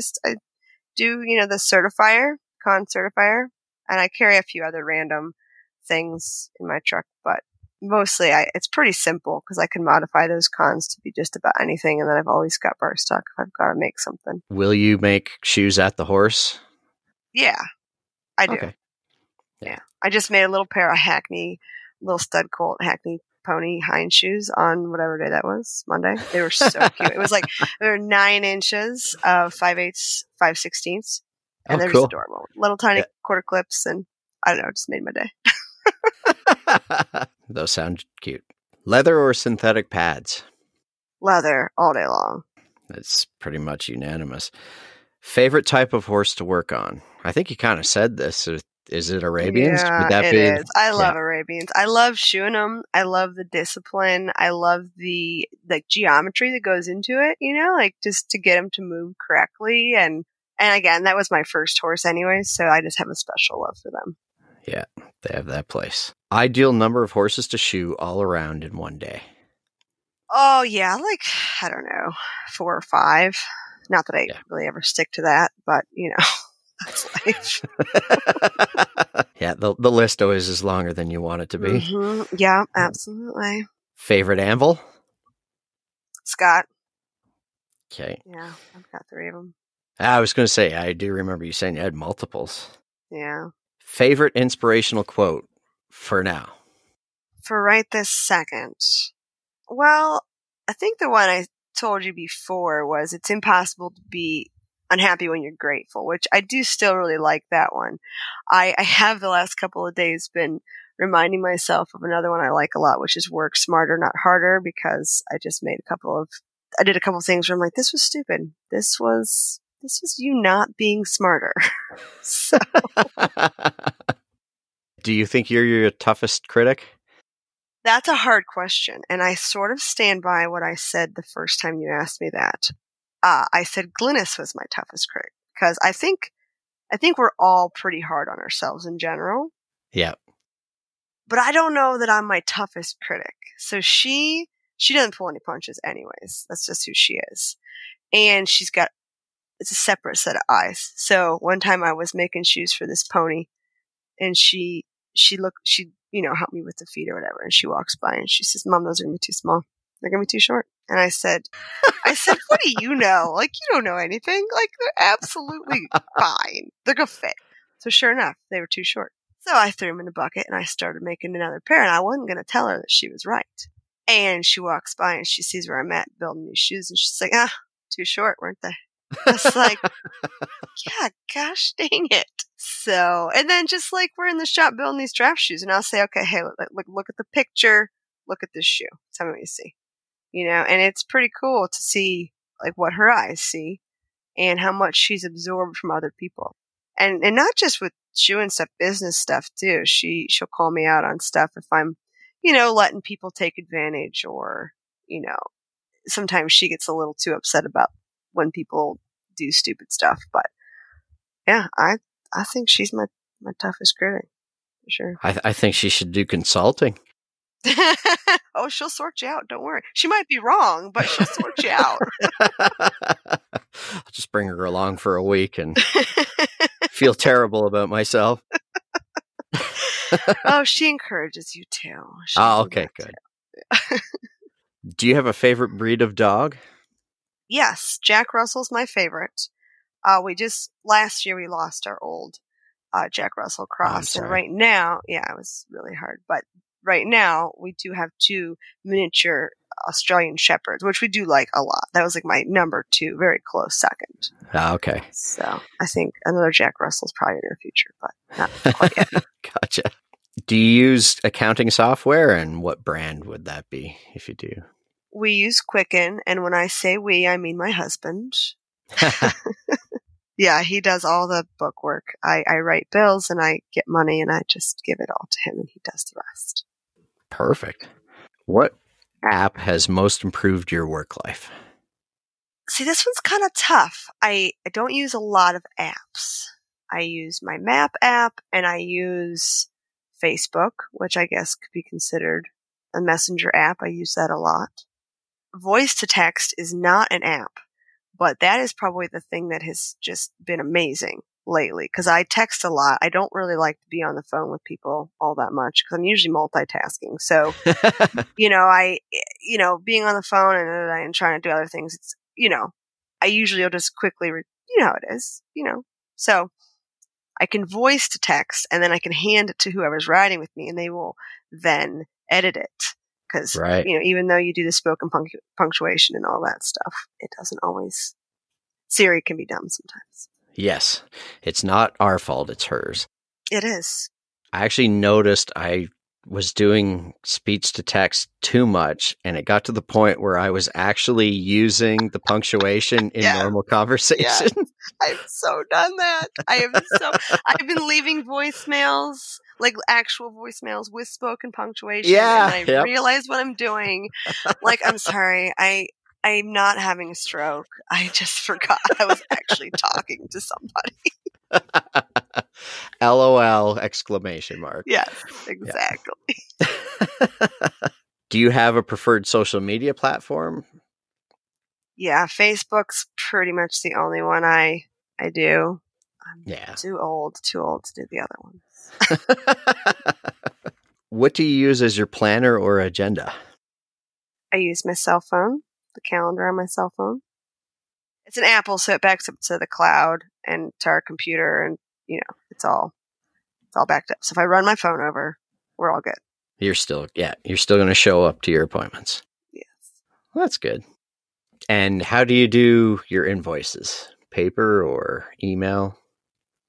the certifier, Con certifier, and I carry a few other random things in my truck, but mostly it's pretty simple because I can modify those Cons to be just about anything, and then I've always got bar stock if I've got to make something. Will you make shoes at the horse? Yeah, I do. Okay. Yeah. I just made a little pair of little stud colt Hackney pony hind shoes on whatever day that was, Monday. They were so cute. It was like, they were 9 inches of 5/8, 5/16, and they're just adorable. Little tiny quarter clips, and I don't know, it just made my day. Those sound cute. Leather or synthetic pads? Leather all day long. That's pretty much unanimous. Favorite type of horse to work on? I think you kind of said this. Is it Arabians? Yeah, it is. I love Arabians. I love shoeing them. I love the discipline. I love the geometry that goes into it, just to get them to move correctly. And again, that was my first horse anyway, so I just have a special love for them. Yeah, they have that place. Ideal number of horses to shoe all around in one day? Oh, yeah, I don't know, 4 or 5. Not that I really ever stick to that, but, that's life. Yeah, the list always is longer than you want it to be. Mm-hmm. Yeah, absolutely. Favorite anvil? Scott. Okay. Yeah, I've got 3 of them. I was going to say, I do remember you saying you had multiples. Yeah. Favorite inspirational quote for now? For right this second. Well, I think the one I told you before was it's impossible to be unhappy when you're grateful, which I do still really like that one. I have the last couple of days been reminding myself of another one I like a lot, which is work smarter, not harder, because I just made I did a couple of things where I'm like, this was stupid. This was you not being smarter. So, Do you think you're your toughest critic? that's a hard question. And I sort of stand by what I said the first time you asked me that. I said Glynis was my toughest critic because I think we're all pretty hard on ourselves in general. Yeah. But I don't know that I'm my toughest critic. So she doesn't pull any punches anyways. That's just who she is. And it's a separate set of eyes. So one time I was making shoes for this pony and she helped me with the feet or whatever. And she walks by and she says, Mom, those are going to be too small. They're going to be too short. And I said, what do you know? Like, you don't know anything. Like, they're absolutely fine. They're going to fit. So sure enough, they were too short. So I threw them in a bucket and I started making another pair. And I wasn't going to tell her that she was right. And she walks by and she sees where I'm at building these shoes. And she's like, too short, weren't they? I was like, yeah, gosh dang it. So, and then just like we're in the shop building these draft shoes and I'll say, okay, hey, look at the picture. Look at this shoe. Tell me what you see. And it's pretty cool to see like what her eyes see and how much she's absorbed from other people. And not just with shoe and stuff, business stuff too. She'll call me out on stuff if I'm, letting people take advantage or, sometimes she gets a little too upset about when people do stupid stuff. But yeah, I think she's my toughest critic for sure. I think she should do consulting. Oh, she'll sort you out. Don't worry. She might be wrong, but she'll sort you out. I'll just bring her along for a week and feel terrible about myself. Oh, she encourages you too. Okay, good. Do you have a favorite breed of dog? Yes, Jack Russell's my favorite. Last year we lost our old Jack Russell Cross. And right now, yeah, it was really hard. But right now we do have 2 miniature Australian Shepherds, which we do like a lot. That was like my number 2, very close second. Okay. So I think another Jack Russell's probably in our future, but not quite yet. Gotcha. Do you use accounting software, and what brand would that be if you do? We use Quicken, and when I say we, I mean my husband. Yeah, he does all the book work. I write bills and I get money and I just give it all to him and he does the rest. Perfect. What app has most improved your work life? See, this one's kind of tough. I don't use a lot of apps. I use my map app and I use Facebook, which I guess could be considered a messenger app. I use that a lot. Voice to text is not an app, but that is probably the thing that has just been amazing lately because I text a lot. I don't really like to be on the phone with people all that much because I'm usually multitasking. So, being on the phone and trying to do other things, it's, I usually will just quickly, how it is, so I can voice to text and then I can hand it to whoever's writing with me and they will then edit it. Because, even though you do the spoken punctuation and all that stuff, it doesn't always. Siri can be dumb sometimes. Yes. It's not our fault. It's hers. It is. I actually noticed I was doing speech to text too much, and it got to the point where I was actually using the punctuation in normal conversation. Yeah. I've so done that. I've been leaving voicemails, like actual voicemails with spoken punctuation. Yeah. And I realize what I'm doing. Like, I'm sorry. I'm not having a stroke. I just forgot I was actually talking to somebody. LOL exclamation mark. Yes, exactly. Yeah. Do you have a preferred social media platform? Yeah, Facebook's pretty much the only one I do. I'm too old to do the other ones. What do you use as your planner or agenda? I use my cell phone, the calendar on my cell phone. It's an Apple, so it backs up to the cloud and to our computer, and it's all backed up. So if I run my phone over, we're all good. You're still going to show up to your appointments. Yes. Well, that's good. And how do you do your invoices? Paper or email?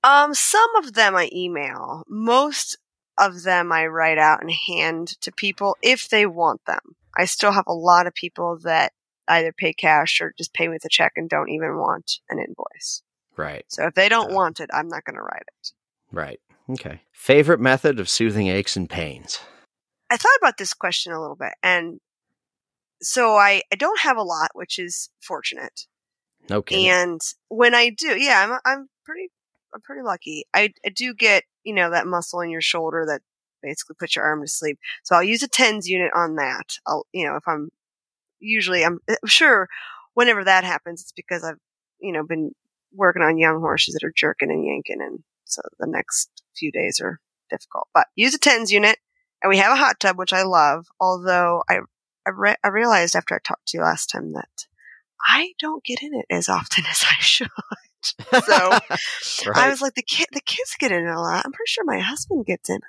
Some of them I email. Most of them I write out and hand to people if they want them. I still have a lot of people that either pay cash or just pay with a check and don't even want an invoice. Right. So if they don't want it, I'm not going to write it. Right. Okay. Favorite method of soothing aches and pains? I thought about this question a little bit, and so I don't have a lot, which is fortunate. No kidding. And when I do, I'm pretty lucky. I do get, that muscle in your shoulder that basically puts your arm to sleep. So I'll use a TENS unit on that. If I'm sure whenever that happens, it's because I've, been working on young horses that are jerking and yanking. And so the next few days are difficult, but use a TENS unit, and we have a hot tub, which I love. Although I realized after I talked to you last time that I don't get in it as often as I should. So Right. I was like, the kids get in it a lot. I'm pretty sure my husband gets in.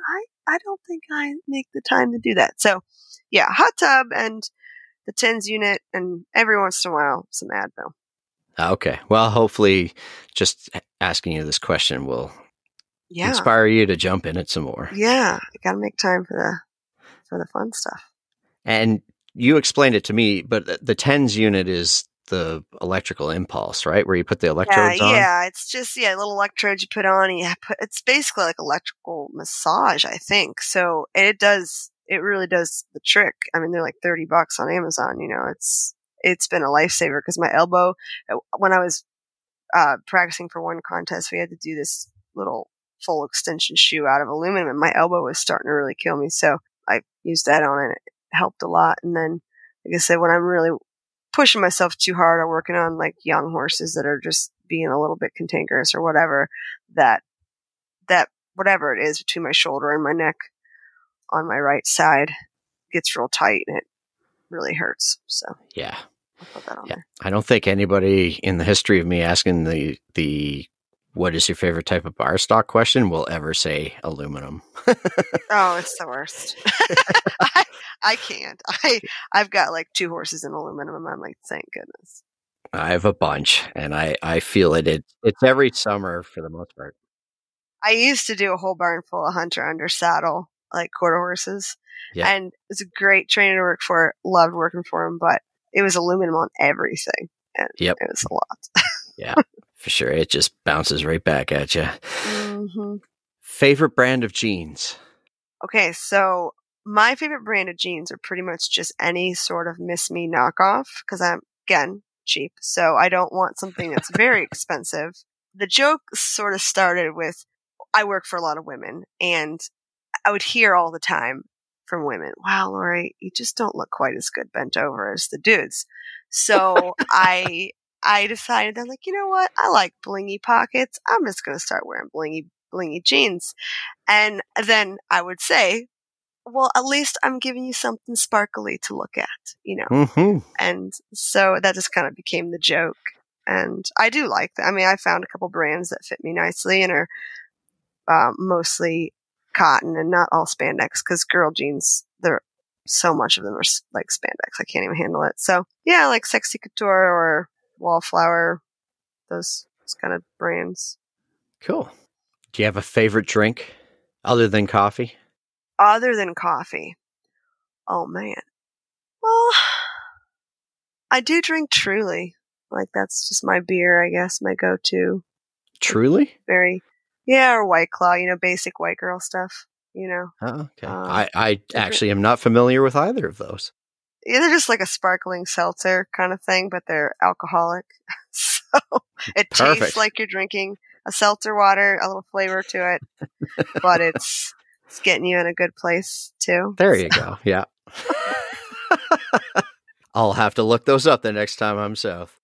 I don't think I make the time to do that. So yeah, hot tub and the TENS unit, and every once in a while some Advil. Okay. Well, hopefully just asking you this question will Yeah. inspire you to jump in it some more. Yeah. I got to make time for the fun stuff. And you explained it to me, but the TENS unit is the electrical impulse, right? Where you put the electrodes on? Yeah. It's just, little electrodes you put on. And it's basically like electrical massage, I think. So it really does the trick. I mean, they're like $30 on Amazon. It's been a lifesaver because my elbow, when I was practicing for one contest, we had to do this little full extension shoe out of aluminum, and my elbow was starting to really kill me. So I used that on, and it helped a lot. And then, like I said, when I'm really pushing myself too hard or working on like young horses that are just being a little bit cantankerous or whatever, that whatever it is between my shoulder and my neck on my right side gets real tight, and it really hurts. So Yeah. I'll put that on there. I don't think anybody in the history of me asking the what is your favorite type of bar stock question will ever say aluminum. Oh, it's the worst. I can't. I've got like 2 horses in aluminum, and I'm like, thank goodness. I have a bunch, and I feel it. It's every summer for the most part. I used to do a whole barn full of hunter under saddle, like quarter horses. Yeah. And it was a great trainer to work for. Loved working for him, but it was aluminum on everything. And Yep. it was a lot. Yeah, for sure. It just bounces right back at you. Mm-hmm. Favorite brand of jeans? Okay, so my favorite brand of jeans are pretty much just any sort of Miss Me knockoff, because I'm, again, cheap. So I don't want something that's very expensive. The joke sort of started with, I work for a lot of women, and I would hear all the time from women, wow, Lori, you just don't look quite as good bent over as the dudes. So I decided, I'm like, you know what? I like blingy pockets. I'm just going to start wearing blingy jeans. And then I would say, well, at least I'm giving you something sparkly to look at, Mm-hmm. And so that just kind of became the joke. And I do like that. I mean, I found a couple brands that fit me nicely and are mostly cotton and not all spandex, because girl jeans, so much of them are like spandex. I can't even handle it. So yeah, like Sexy Couture or Wallflower, those kind of brands. Cool. Do you have a favorite drink other than coffee? Other than coffee? Oh man. Well, I do drink Truly. Like that's just my beer, I guess, my go-to. Truly? Or White Claw, basic white girl stuff, Oh, okay. I actually am not familiar with either of those. Yeah, they're just like a sparkling seltzer kind of thing, but they're alcoholic. So it Perfect. tastes like you're drinking a seltzer water, a little flavor to it, but it's getting you in a good place too. There you go. Yeah. I'll have to look those up the next time I'm south.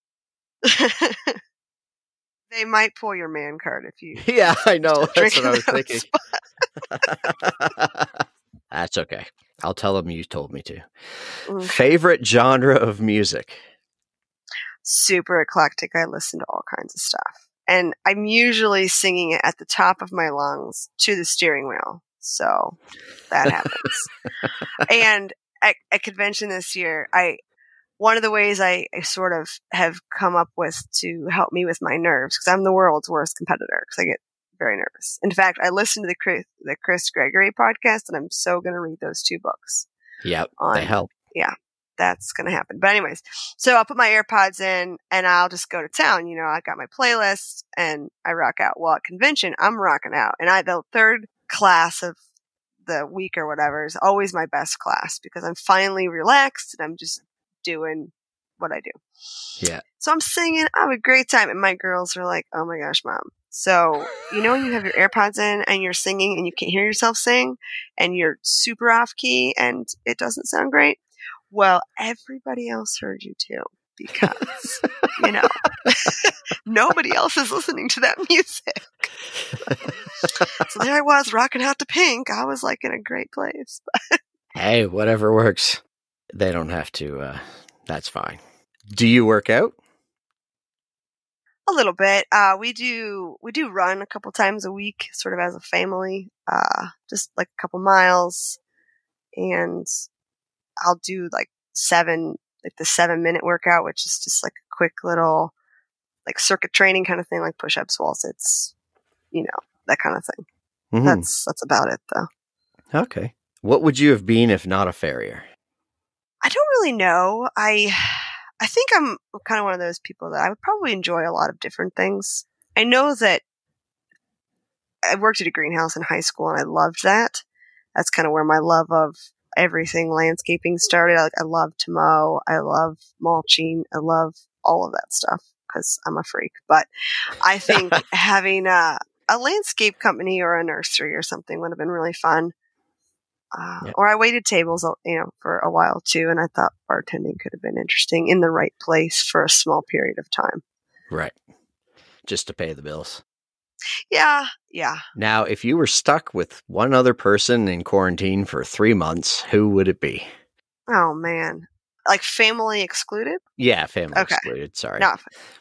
They might pull your man card if you. Yeah, I know. That's what I was those. thinking. That's okay. I'll tell them you told me to. Mm. Favorite genre of music? super eclectic. I listen to all kinds of stuff. And I'm usually singing it at the top of my lungs to the steering wheel. So that happens. And at convention this year, one of the ways I sort of have come up with to help me with my nerves, because I'm the world's worst competitor, because I get very nervous. In fact, I listened to the Chris Gregory podcast, and I'm so going to read those 2 books. Yep, they help. Yeah, that's going to happen. But anyways, so I'll put my AirPods in, and I'll just go to town. You know, I got my playlist, and I rock out. Well, at convention, I'm rocking out. And the third class of the week or whatever is always my best class, because I'm finally relaxed, and I'm just doing what I do. Yeah. So I'm singing. I have a great time. And my girls are like, oh my gosh, Mom. So, you know, when you have your AirPods in and you're singing and you can't hear yourself sing and you're super off key and it doesn't sound great. Well, everybody else heard you too, because, you know, nobody else is listening to that music. So there I was rocking out to Pink. I was like in a great place. Hey, whatever works. They don't have to, that's fine. Do you work out? A little bit. We do run a couple times a week, sort of as a family, just like a couple miles, and I'll do like the 7-minute workout, which is just like a quick little like circuit training kind of thing, like push-ups, wall sits, you know, that kind of thing. Mm-hmm. That's about it though. Okay. What would you have been if not a farrier? I don't really know. I think I'm kind of one of those people that I would probably enjoy a lot of different things. I know that I worked at a greenhouse in high school and I loved that. That's kind of where my love of everything landscaping started. I love to mow. I love mulching. I love all of that stuff because I'm a freak. But I think having a landscape company or a nursery or something would have been really fun. Yep. Or I waited tables, you know, for a while too, and I thought bartending could have been interesting in the right place for a small period of time. Right. Just to pay the bills. Yeah. Now, if you were stuck with one other person in quarantine for 3 months, who would it be? Oh, man. Like family excluded? Yeah, family excluded. Sorry. No,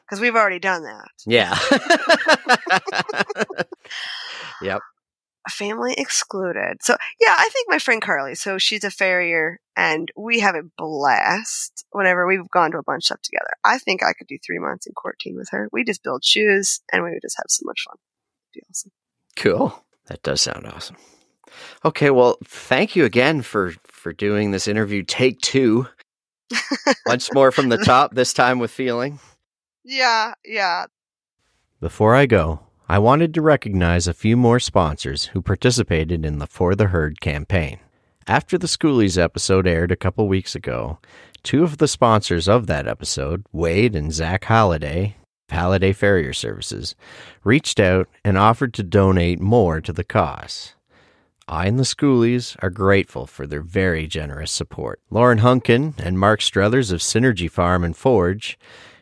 because we've already done that. Yeah. Yep. Family excluded. So, yeah, I think my friend Carly, so she's a farrier, and we have a blast whenever we've gone to a bunch of stuff together. I think I could do 3 months in quarantine with her. We just build shoes, and we would just have so much fun. It'd be awesome. Cool. That does sound awesome. Okay, well, thank you again for doing this interview. Take 2. Once more from the top, this time with feeling. Yeah. Before I go, I wanted to recognize a few more sponsors who participated in the For the Herd campaign. After the Schoolies episode aired a couple weeks ago, 2 of the sponsors of that episode, Wade and Zach Halliday Farrier Services, reached out and offered to donate more to the cause. I and the Schoolies are grateful for their very generous support. Lauren Hunkin and Mark Struthers of Synergy Farm and Forge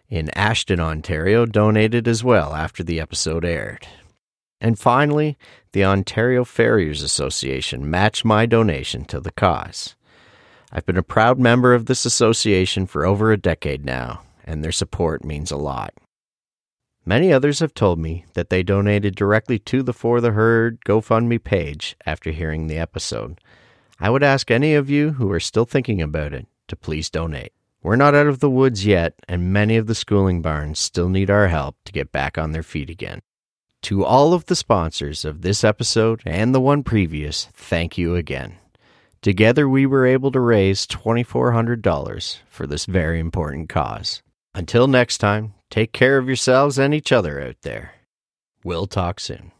in Ashton, Ontario, donated as well after the episode aired. And finally, the Ontario Farriers Association matched my donation to the cause. I've been a proud member of this association for over a decade now, and their support means a lot. Many others have told me that they donated directly to the For the Herd GoFundMe page after hearing the episode. I would ask any of you who are still thinking about it to please donate. We're not out of the woods yet, and many of the schooling barns still need our help to get back on their feet again. To all of the sponsors of this episode and the one previous, thank you again. Together we were able to raise $2,400 for this very important cause. Until next time, take care of yourselves and each other out there. We'll talk soon.